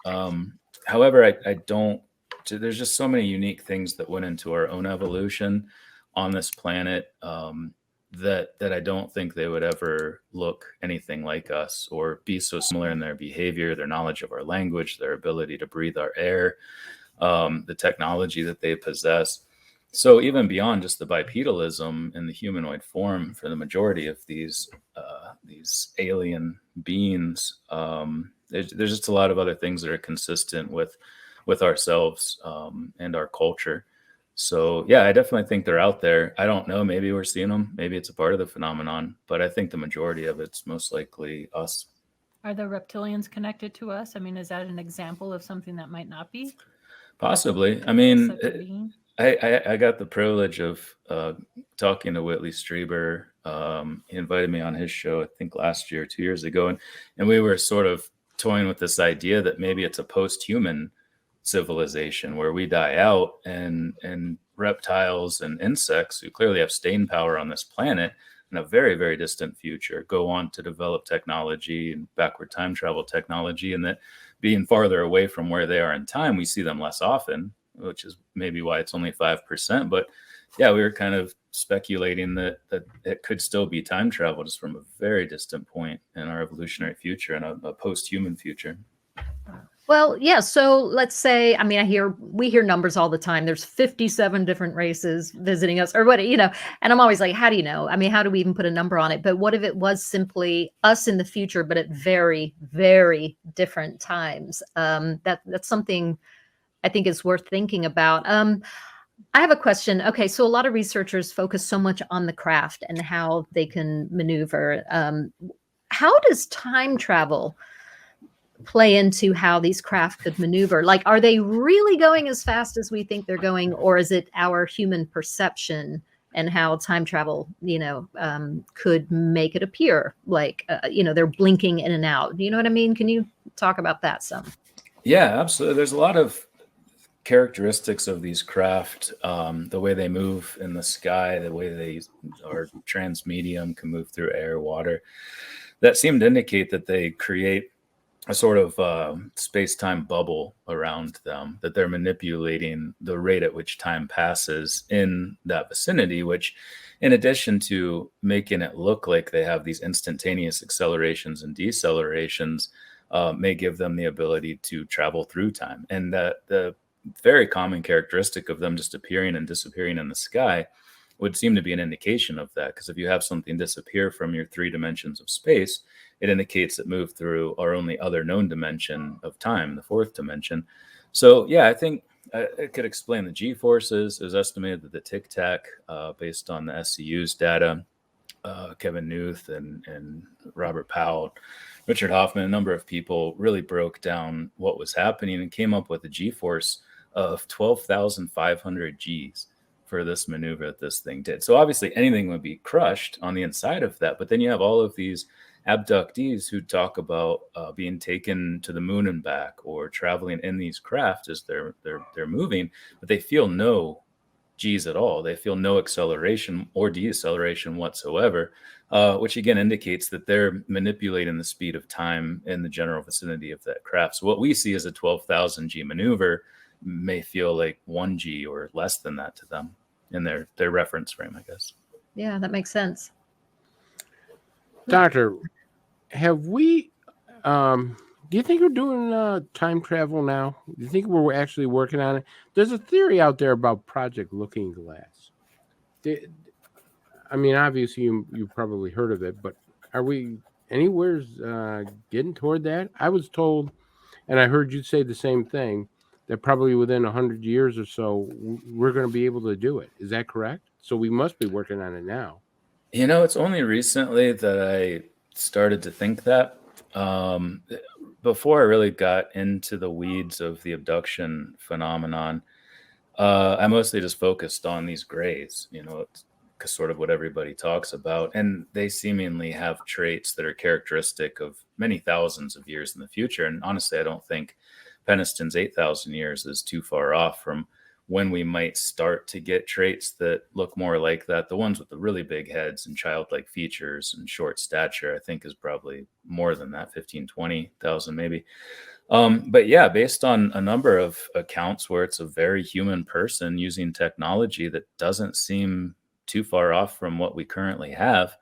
However, I don't, there's just so many unique things that went into our own evolution on this planet that I don't think they would ever look anything like us or be so similar in their behavior, their knowledge of our language, their ability to breathe our air, the technology that they possess. So even beyond just the bipedalism in the humanoid form for the majority of these alien beings, there's just a lot of other things that are consistent with ourselves and our culture. So yeah, I definitely think they're out there. I don't know, maybe we're seeing them, maybe it's a part of the phenomenon, but I think the majority of it's most likely us. Are the reptilians connected to us? I mean, is that an example of something that might not be? Possibly. I mean, I got the privilege of talking to Whitley Strieber. He invited me on his show, I think last year, 2 years ago. And we were sort of toying with this idea that maybe it's a post-human civilization where we die out and reptiles and insects who clearly have staying power on this planet in a very, very distant future go on to develop technology and backward time travel technology, and that being farther away from where they are in time, we see them less often, which is maybe why it's only 5%. But yeah, we were kind of speculating that it could still be time travel just from a very distant point in our evolutionary future and a post-human future. Well, yeah. So let's say, I mean, we hear numbers all the time. There's 57 different races visiting us or what, and I'm always like, how do you know? I mean, how do we even put a number on it? But what if it was simply us in the future, but at very, very different times? That's something I think is worth thinking about. I have a question. Okay. So a lot of researchers focus so much on the craft and how they can maneuver. How does time travel play into how these craft could maneuver? Like, are they really going as fast as we think they're going, or is it our human perception and how time travel, could make it appear like, they're blinking in and out? Do you know what I mean? Can you talk about that some? Yeah, absolutely. There's a lot of characteristics of these craft, the way they move in the sky, the way they are transmedium, can move through air, water, that seem to indicate that they create a sort of space-time bubble around them, that they're manipulating the rate at which time passes in that vicinity, which, in addition to making it look like they have these instantaneous accelerations and decelerations, may give them the ability to travel through time. And the very common characteristic of them just appearing and disappearing in the sky would seem to be an indication of that. Because if you have something disappear from your 3 dimensions of space, it indicates it moved through our only other known dimension of time, the 4th dimension. So yeah, I think it could explain the G-forces. It was estimated that the tic-tac, based on the SCU's data, Kevin Newth and Robert Powell, Richard Hoffman, a number of people really broke down what was happening and came up with a G-force of 12,500 Gs for this maneuver that this thing did. So obviously anything would be crushed on the inside of that, but then you have all of these abductees who talk about being taken to the moon and back, or traveling in these craft as they're moving, but they feel no G's at all. They feel no acceleration or deceleration whatsoever, which again indicates that they're manipulating the speed of time in the general vicinity of that craft. So what we see as a 12,000 G maneuver may feel like 1 G or less than that to them in their reference frame, I guess. Yeah, that makes sense. Doctor, have we, do you think we're doing time travel now? Do you think we're actually working on it? There's a theory out there about Project Looking Glass. I mean, obviously you probably heard of it, but are we anywhere getting toward that? I was told, and I heard you say the same thing, that probably within 100 years or so, we're going to be able to do it. Is that correct? So we must be working on it now. It's only recently that I started to think that. Before I really got into the weeds of the abduction phenomenon, I mostly just focused on these grays, it's sort of what everybody talks about. And they seemingly have traits that are characteristic of many thousands of years in the future. And honestly, I don't think Peniston's 8,000 years is too far off from when we might start to get traits that look more like that. The ones with the really big heads and childlike features and short stature, I think, is probably more than that, 15, 20,000 maybe. But yeah, based on a number of accounts where it's a very human person using technology that doesn't seem too far off from what we currently have,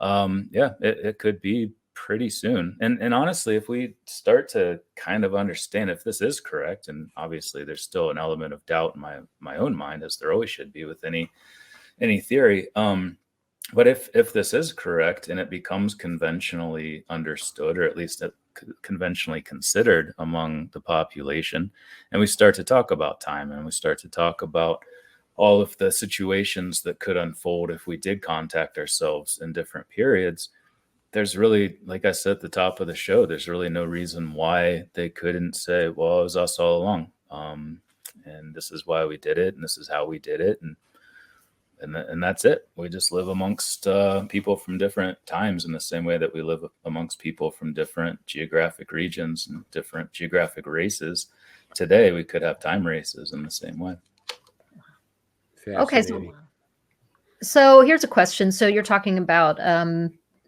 it could be pretty soon. And honestly, if we start to kind of understand if this is correct, and obviously there's still an element of doubt in my own mind, as there always should be with any theory. But if this is correct and it becomes conventionally understood, or at least conventionally considered among the population, and we start to talk about time, and we start to talk about all of the situations that could unfold if we did contact ourselves in different periods, there's really, like I said at the top of the show, there's really no reason why they couldn't say, well, it was us all along. And this is why we did it, and this is how we did it. And that's it. We just live amongst people from different times in the same way that we live amongst people from different geographic regions and different geographic races. Today, we could have time races in the same way. Okay. So here's a question. So you're talking about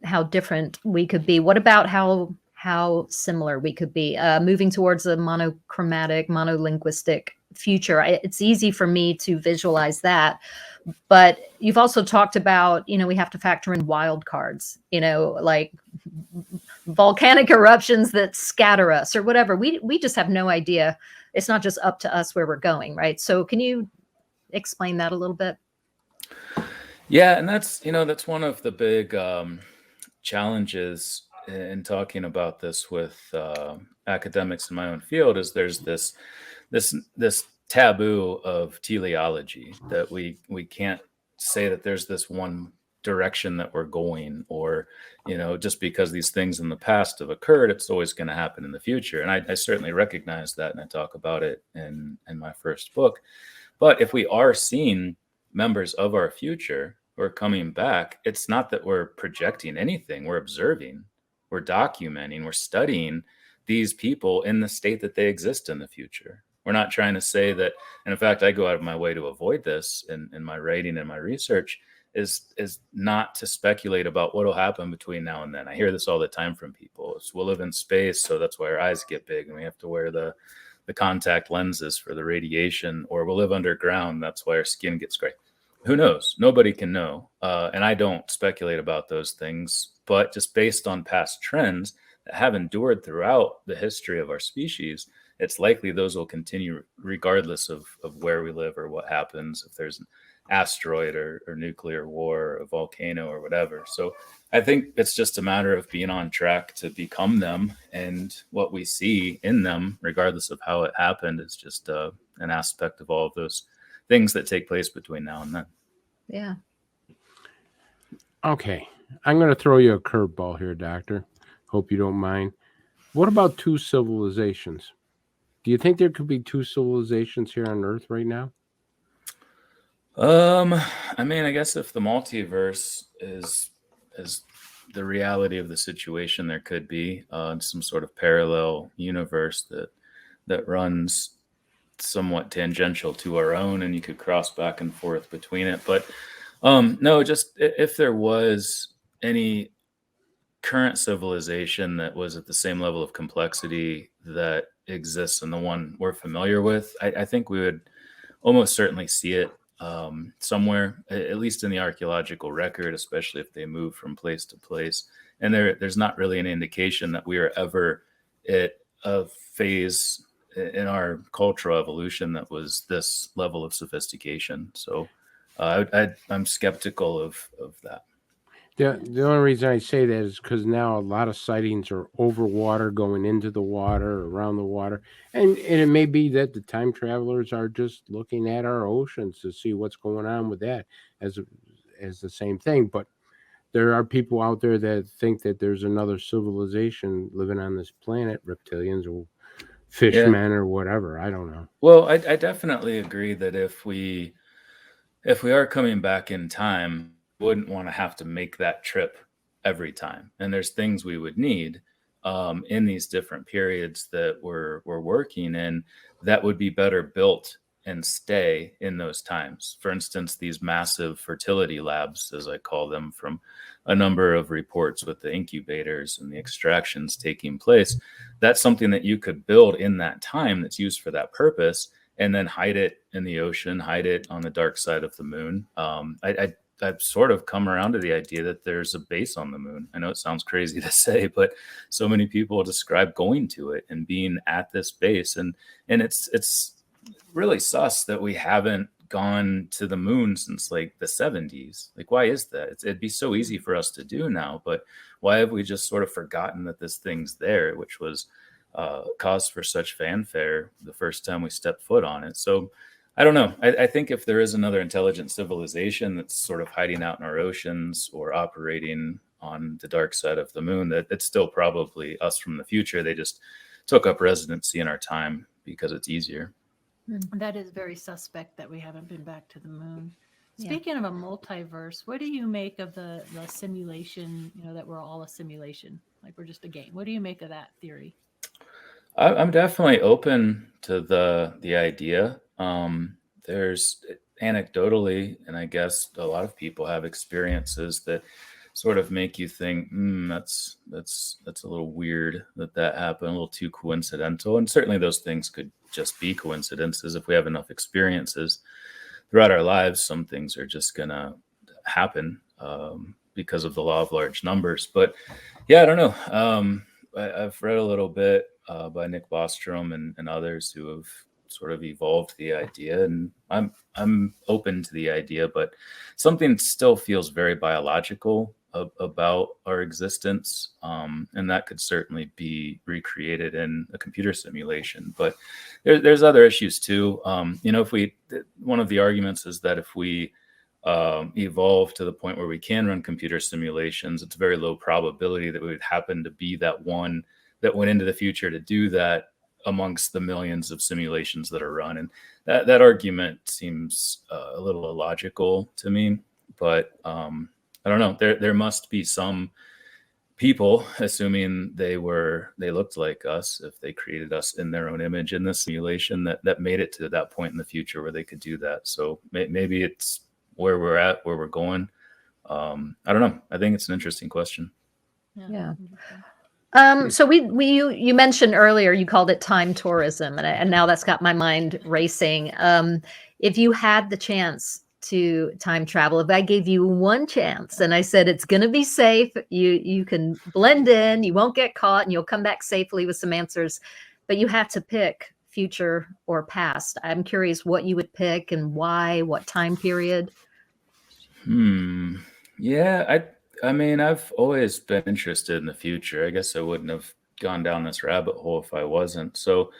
how different we could be. What about how similar we could be? Moving towards a monochromatic, monolinguistic future. It's easy for me to visualize that. But you've also talked about, we have to factor in wild cards, like volcanic eruptions that scatter us or whatever. We just have no idea. It's not just up to us where we're going, right? So can you explain that a little bit? Yeah, and that's one of the big challenges in talking about this with academics in my own field. Is there's this taboo of teleology that we can't say that there's this one direction that we're going, or just because these things in the past have occurred, it's always going to happen in the future. And I certainly recognize that, and I talk about it in my first book. But if we are seeing members of our future who are coming back, it's not that we're projecting anything. We're observing, we're documenting, we're studying these people in the state that they exist in the future. We're not trying to say that, and in fact, I go out of my way to avoid this in my writing and my research, is not to speculate about what will happen between now and then. I hear this all the time from people. We'll live in space, so that's why our eyes get big and we have to wear the contact lenses for the radiation, or we'll live underground, that's why our skin gets gray. Who knows? Nobody can know. And I don't speculate about those things, but just based on past trends that have endured throughout the history of our species, it's likely those will continue regardless of where we live or what happens, if there's an asteroid or nuclear war or a volcano or whatever. So I think it's just a matter of being on track to become them, and what we see in them, regardless of how it happened, is just an aspect of all of those things that take place between now and then. Yeah. Okay. I'm going to throw you a curveball here, Doctor. Hope you don't mind. What about two civilizations? Do you think there could be two civilizations here on Earth right now? I mean, I guess if the multiverse is the reality of the situation, there could be some sort of parallel universe that runs somewhat tangential to our own, and you could cross back and forth between it. But no, just if there was any current civilization that was at the same level of complexity that exists in the one we're familiar with, I think we would almost certainly see it somewhere, at least in the archaeological record, especially if they move from place to place. And there's not really an indication that we are ever at a phase in our cultural evolution that was this level of sophistication. So I'm skeptical of that. The only reason I say that is because now a lot of sightings are over water, going into the water, around the water. And it may be that the time travelers are just looking at our oceans to see what's going on with that as the same thing. But there are people out there that think that there's another civilization living on this planet, reptilians or fishmen or whatever. I don't know. Well, I definitely agree that if we are coming back in time, wouldn't want to have to make that trip every time. And there's things we would need in these different periods that we're working in that would be better built and stay in those times. For instance, these massive fertility labs, as I call them, from a number of reports with the incubators and the extractions taking place, that's something that you could build in that time that's used for that purpose, and then hide it in the ocean, hide it on the dark side of the moon. I've sort of come around to the idea that there's a base on the moon. I know it sounds crazy to say, but so many people describe going to it and being at this base. And it's really sus that we haven't gone to the moon since like the 70s. Like, why is that? It'd be so easy for us to do now, but why have we just sort of forgotten that this thing's there, which was cause for such fanfare the first time we stepped foot on it? So I don't know. I think if there is another intelligent civilization that's sort of hiding out in our oceans or operating on the dark side of the moon, that it's still probably us from the future. They just took up residency in our time because it's easier. That is very suspect that we haven't been back to the moon. Speaking of a multiverse, what do you make of the simulation, that we're all a simulation, like we're just a game? What do you make of that theory? I'm definitely open to the idea. There's anecdotally, and I guess a lot of people have experiences that sort of make you think, that's a little weird that happened, a little too coincidental. And certainly those things could just be coincidences. If we have enough experiences throughout our lives, some things are just gonna happen because of the law of large numbers. But yeah, I don't know. I've read a little bit by Nick Bostrom and others who have sort of evolved the idea, and I'm open to the idea, but something still feels very biological about our existence, and that could certainly be recreated in a computer simulation. But there's other issues too. One of the arguments is that if we evolve to the point where we can run computer simulations, it's very low probability that we would happen to be that one that went into the future to do that amongst the millions of simulations that are run. And that argument seems a little illogical to me, but I don't know. There must be some people, assuming they looked like us, if they created us in their own image in this simulation, that made it to that point in the future where they could do that. So maybe it's where we're at, where we're going. I don't know. I think it's an interesting question. Yeah. So you mentioned earlier, you called it time tourism, and now that's got my mind racing. If you had the chance to time travel, if I gave you one chance and I said it's going to be safe, you can blend in, you won't get caught, and you'll come back safely with some answers, but you have to pick future or past, I'm curious what you would pick and why, what time period. Yeah, I mean, I've always been interested in the future. I guess I wouldn't have gone down this rabbit hole if I wasn't. So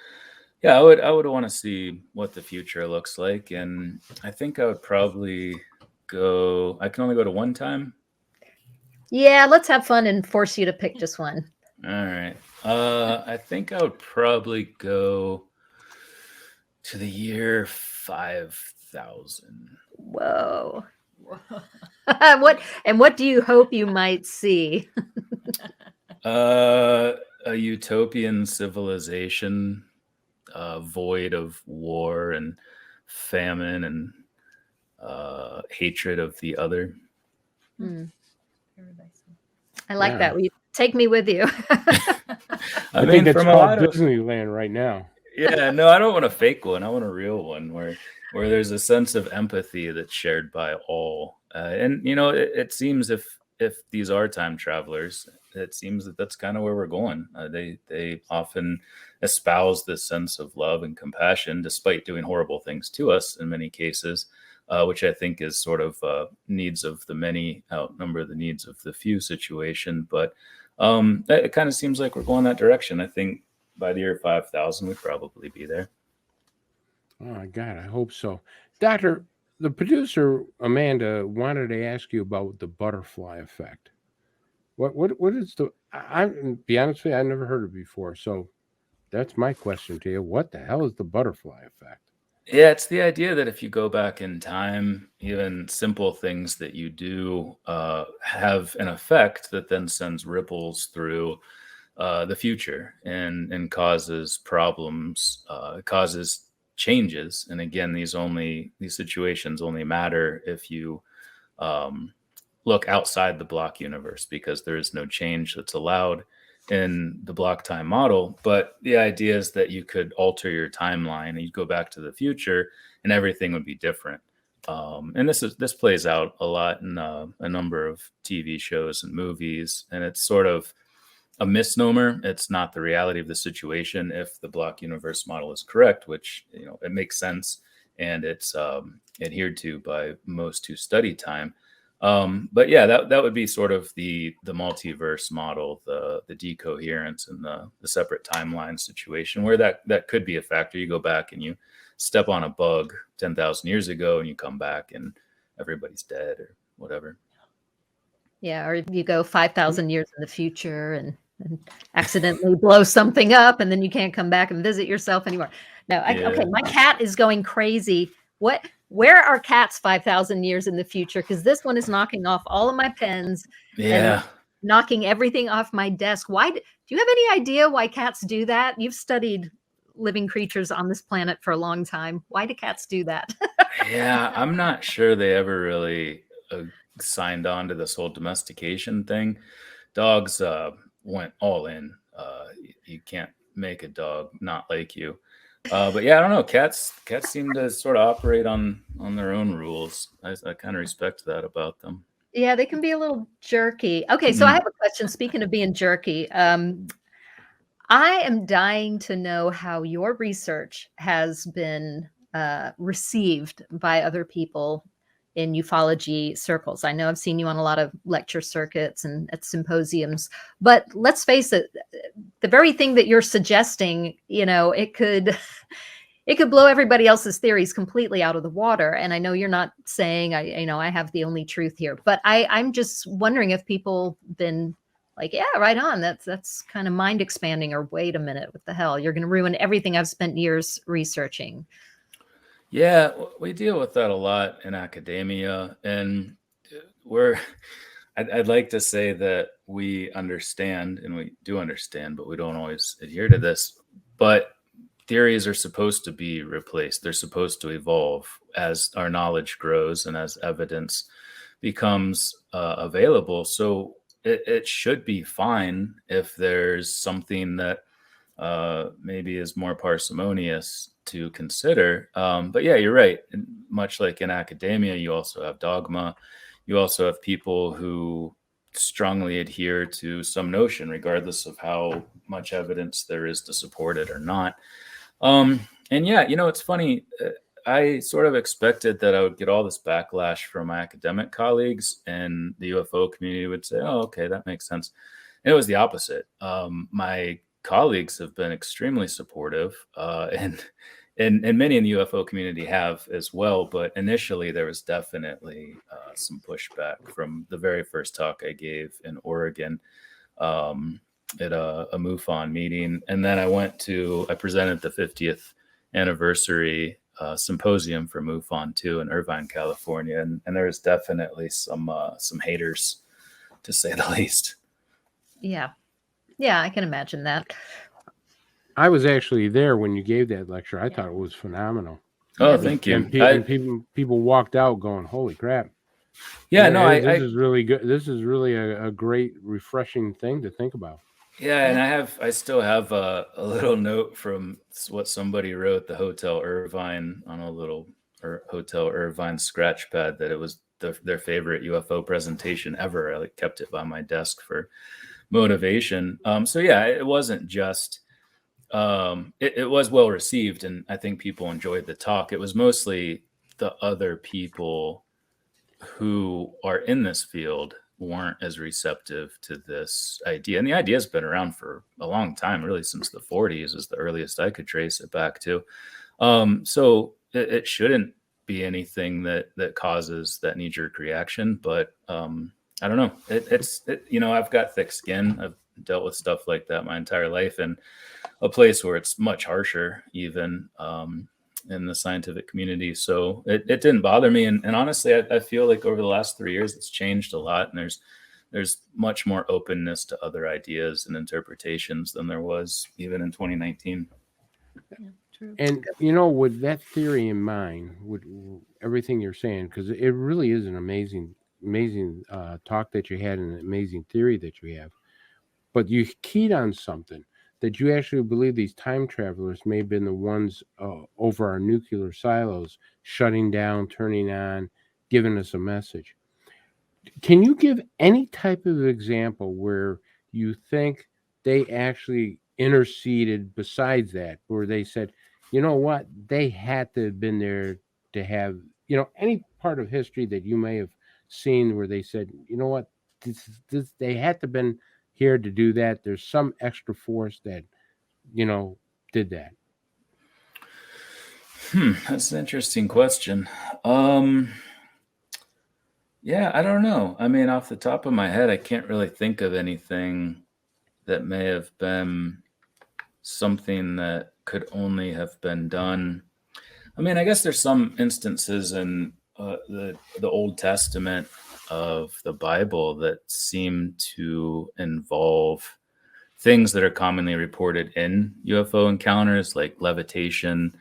yeah, I would want to see what the future looks like. And I think I would probably I can only go to one time. Yeah, let's have fun and force you to pick just one. All right. I think I would probably go to the year 5000. Whoa. What do you hope you might see? A utopian civilization, void of war and famine and hatred of the other. I like that. Will you take me with you? I think it's called Disneyland right now. Yeah, no, I don't want a fake one. I want a real one where there's a sense of empathy that's shared by all. And it seems if these are time travelers, it seems that's kind of where we're going. They often espouse this sense of love and compassion, despite doing horrible things to us in many cases, which I think is sort of needs of the many outnumber the needs of the few situation. But it kind of seems like we're going that direction. I think by the year 5000, we'd probably be there. Oh my God, I hope so. Doctor, the producer, Amanda, wanted to ask you about the butterfly effect. What is I'm be honest with you, I never heard it before. So that's my question to you. What the hell is the butterfly effect? Yeah, it's the idea that if you go back in time, even simple things that you do have an effect that then sends ripples through the future and causes problems, causes changes. And again, these situations only matter if you look outside the block universe, because there is no change that's allowed in the block time model. But the idea is that you could alter your timeline and you go back to the future and everything would be different. And this plays out a lot in a number of TV shows and movies, and it's sort of a misnomer. It's not the reality of the situation if the block universe model is correct, which it makes sense and it's adhered to by most who study time. But yeah, that would be sort of the multiverse model, the decoherence and the separate timeline situation, where that could be a factor. You go back and you step on a bug 10,000 years ago and you come back and everybody's dead or whatever. Yeah, or you go 5,000 years in the future and accidentally blow something up, and then you can't come back and visit yourself anymore. No, okay, my cat is going crazy. Where are cats 5,000 years in the future? Because this one is knocking off all of my pens and knocking everything off my desk. Why? Do you have any idea why cats do that? You've studied living creatures on this planet for a long time. Why do cats do that? Yeah, I'm not sure they ever really signed on to this whole domestication thing. Dogs went all in. You can't make a dog not like you. But yeah, I don't know. Cats seem to sort of operate on their own rules. I kind of respect that about them. Yeah, they can be a little jerky. Okay, so I have a question. Speaking of being jerky, I am dying to know how your research has been received by other people in ufology circles. I know I've seen you on a lot of lecture circuits and at symposiums, but let's face it, the very thing that you're suggesting, it could blow everybody else's theories completely out of the water. And I know you're not saying I have the only truth here, but I'm just wondering if people been like, yeah, right on. That's kind of mind expanding, or wait a minute, what the hell? You're going to ruin everything I've spent years researching. Yeah, we deal with that a lot in academia, and I'd like to say that we understand, and we do understand, but we don't always adhere to this. But theories are supposed to be replaced. They're supposed to evolve as our knowledge grows and as evidence becomes available. So it should be fine if there's something that maybe is more parsimonious to consider. But yeah, you're right. And much like in academia, you also have dogma. You also have people who strongly adhere to some notion, regardless of how much evidence there is to support it or not. And yeah, it's funny. I sort of expected that I would get all this backlash from my academic colleagues, and the UFO community would say, oh, okay, that makes sense. And it was the opposite. My colleagues have been extremely supportive, and many in the UFO community have as well. But initially, there was definitely some pushback from the very first talk I gave in Oregon at a MUFON meeting. And then I presented the 50th anniversary symposium for MUFON too in Irvine, California. And there was definitely some haters, to say the least. Yeah. Yeah, I can imagine that. I was actually there when you gave that lecture. I thought it was phenomenal. Oh, thank you. And people walked out going, "Holy crap!" Yeah, this is really good. This is really a great, refreshing thing to think about. Yeah, and I still have a little note from what somebody wrote, the Hotel Irvine, on a little Hotel Irvine scratch pad, that it was their favorite UFO presentation ever. I kept it by my desk for motivation. So yeah, it wasn't just it was well received, and I think people enjoyed the talk. It was mostly the other people who are in this field weren't as receptive to this idea. And the idea has been around for a long time, really since the 40s is the earliest I could trace it back to. So it shouldn't be anything that causes that knee-jerk reaction, but I don't know. I've got thick skin. I've dealt with stuff like that my entire life, and a place where it's much harsher even in the scientific community. So it didn't bother me. And honestly, I feel like over the last 3 years, it's changed a lot. And there's much more openness to other ideas and interpretations than there was even in 2019. Yeah, true. And, with that theory in mind, with everything you're saying, because it really is an amazing talk that you had, and an amazing theory that you have. But you keyed on something, that you actually believe these time travelers may have been the ones over our nuclear silos, shutting down, turning on, giving us a message. Can you give any type of example where you think they actually interceded besides that, where they said, you know what, they had to have been there to have, any part of history that you may have seen where they said, you know what, this they had to have been here to do that. There's some extra force that, did that. That's an interesting question. Yeah, I don't know. I mean, off the top of my head, I can't really think of anything that may have been something that could only have been done. I mean, I guess there's some instances in the Old Testament of the Bible that seem to involve things that are commonly reported in UFO encounters, like levitation,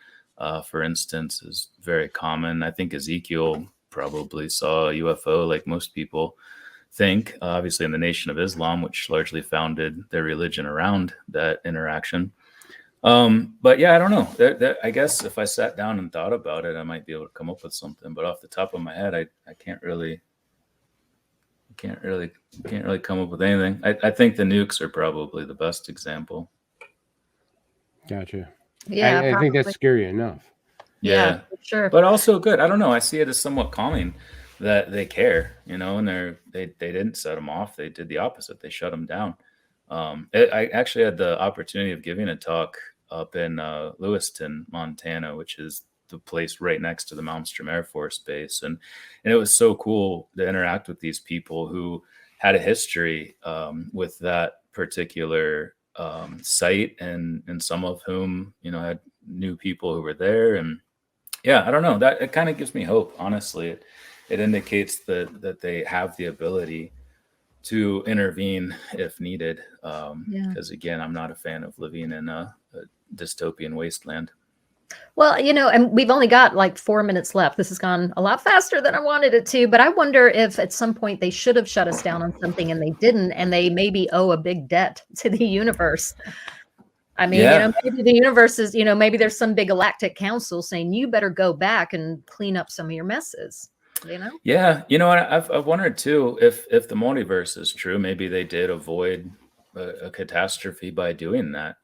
for instance, is very common. I think Ezekiel probably saw a UFO like most people think, obviously in the Nation of Islam, which largely founded their religion around that interaction. But yeah, I don't know. I guess if I sat down and thought about it, I might be able to come up with something. But off the top of my head, I can't really come up with anything. I think the nukes are probably the best example. Gotcha. Yeah, I think that's scary enough. Yeah, for sure. But also good. I don't know. I see it as somewhat calming that they care, and they didn't set them off. They did the opposite. They shut them down. I actually had the opportunity of giving a talk up in Lewiston, Montana, which is the place right next to the Malmstrom Air Force Base. And it was so cool to interact with these people who had a history with that particular site, and some of whom, had new people who were there. And yeah, I don't know, that it kind of gives me hope. Honestly, it indicates that they have the ability to intervene if needed. Because again, I'm not a fan of living in a dystopian wasteland. Well, and we've only got like 4 minutes left. This has gone a lot faster than I wanted it to, but I wonder if at some point they should have shut us down on something and they didn't, and they maybe owe a big debt to the universe. I mean, maybe the universe is, maybe there's some big galactic council saying you better go back and clean up some of your messes. Yeah, I've wondered too, if the multiverse is true, maybe they did avoid a catastrophe by doing that.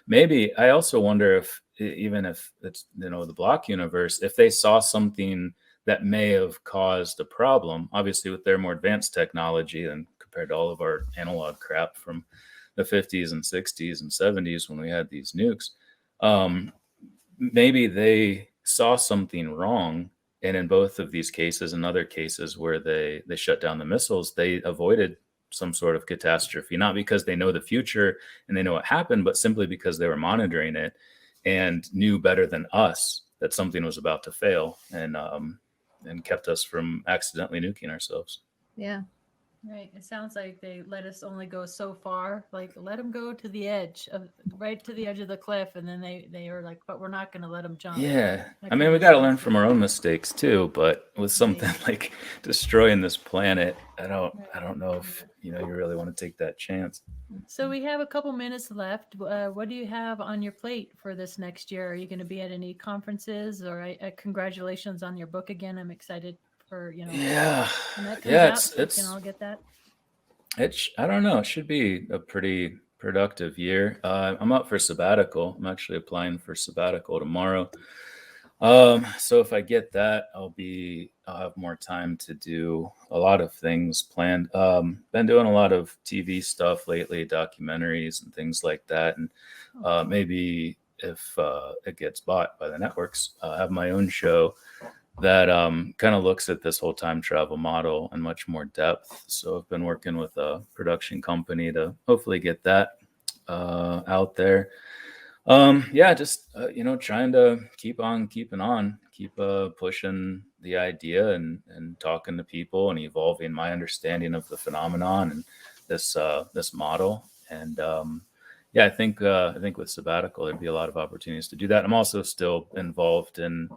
Maybe I also wonder if, even if it's the block universe, if they saw something that may have caused a problem, obviously with their more advanced technology and compared to all of our analog crap from the 50s and 60s and 70s when we had these nukes, maybe they saw something wrong. And in both of these cases and other cases where they shut down the missiles, they avoided some sort of catastrophe, not because they know the future and they know what happened, but simply because they were monitoring it and knew better than us that something was about to fail, and kept us from accidentally nuking ourselves. Yeah. Right. It sounds like they let us only go so far, like let them go to the edge right to the edge of the cliff. And then they are like, but we're not going to let them jump. Yeah. I mean, we got to learn from our own mistakes too, but with something like destroying this planet, I don't know if, you really want to take that chance. So we have a couple minutes left. What do you have on your plate for this next year? Are you going to be at any conferences, or congratulations on your book again? I'm excited. It's we can all get that. I don't know. It should be a pretty productive year. I'm up for sabbatical. I'm actually applying for sabbatical tomorrow. So if I get that, I'll have more time to do a lot of things planned. Been doing a lot of TV stuff lately, documentaries and things like that. And maybe if it gets bought by the networks, I'll have my own show that kind of looks at this whole time travel model in much more depth. So I've been working with a production company to hopefully get that out there. Just trying to keep on keeping on, keep pushing the idea and talking to people and evolving my understanding of the phenomenon and this model. And I think with sabbatical there'd be a lot of opportunities to do that. I'm also still involved in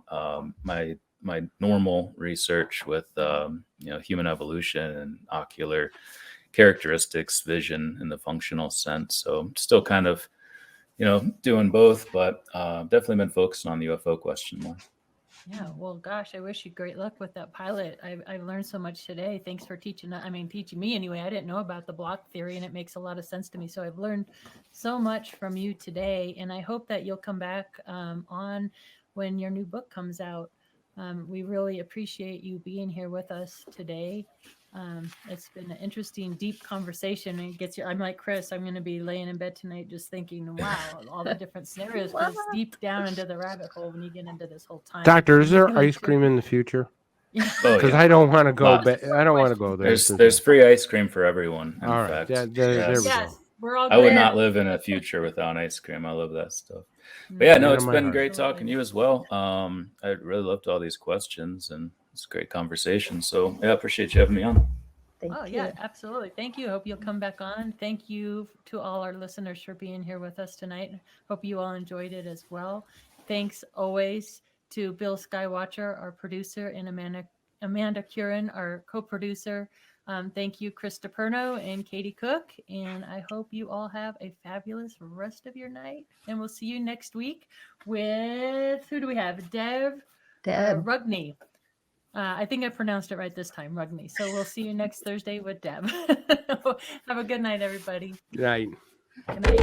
my normal research with human evolution and ocular characteristics, vision in the functional sense. So I'm still kind of doing both, but definitely been focusing on the UFO question more. Yeah, well, gosh, I wish you great luck with that pilot. I've learned so much today. Thanks for teaching me anyway. I didn't know about the block theory, and it makes a lot of sense to me. So I've learned so much from you today, and I hope that you'll come back on when your new book comes out. We really appreciate you being here with us today. It's been an interesting, deep conversation. And I'm like Chris, I'm going to be laying in bed tonight just thinking, wow, all the different scenarios. But it's deep down into the rabbit hole when you get into this whole time. Doctor, is there ice cream in the future? Because I don't want to go. I don't want to go there. There's free ice cream for everyone. In all fact. right. There we go. We're all I would not live in a future without ice cream. I love that stuff. But yeah, no, it's been great talking to you as well. I really loved all these questions, and it's a great conversation. So yeah, I appreciate you having me on. Thank you. Yeah, absolutely. Thank you. Hope you'll come back on. Thank you to all our listeners for being here with us tonight. Hope you all enjoyed it as well. Thanks always to Bill Skywatcher, our producer, and Amanda Curran, our co-producer. Thank you, Chris DePerno and Katie Cook. And I hope you all have a fabulous rest of your night. And we'll see you next week with, who do we have? Deb. Rugney. I think I pronounced it right this time, Rugney. So we'll see you next Thursday with Deb. Have a good night, everybody. Good night. Good night.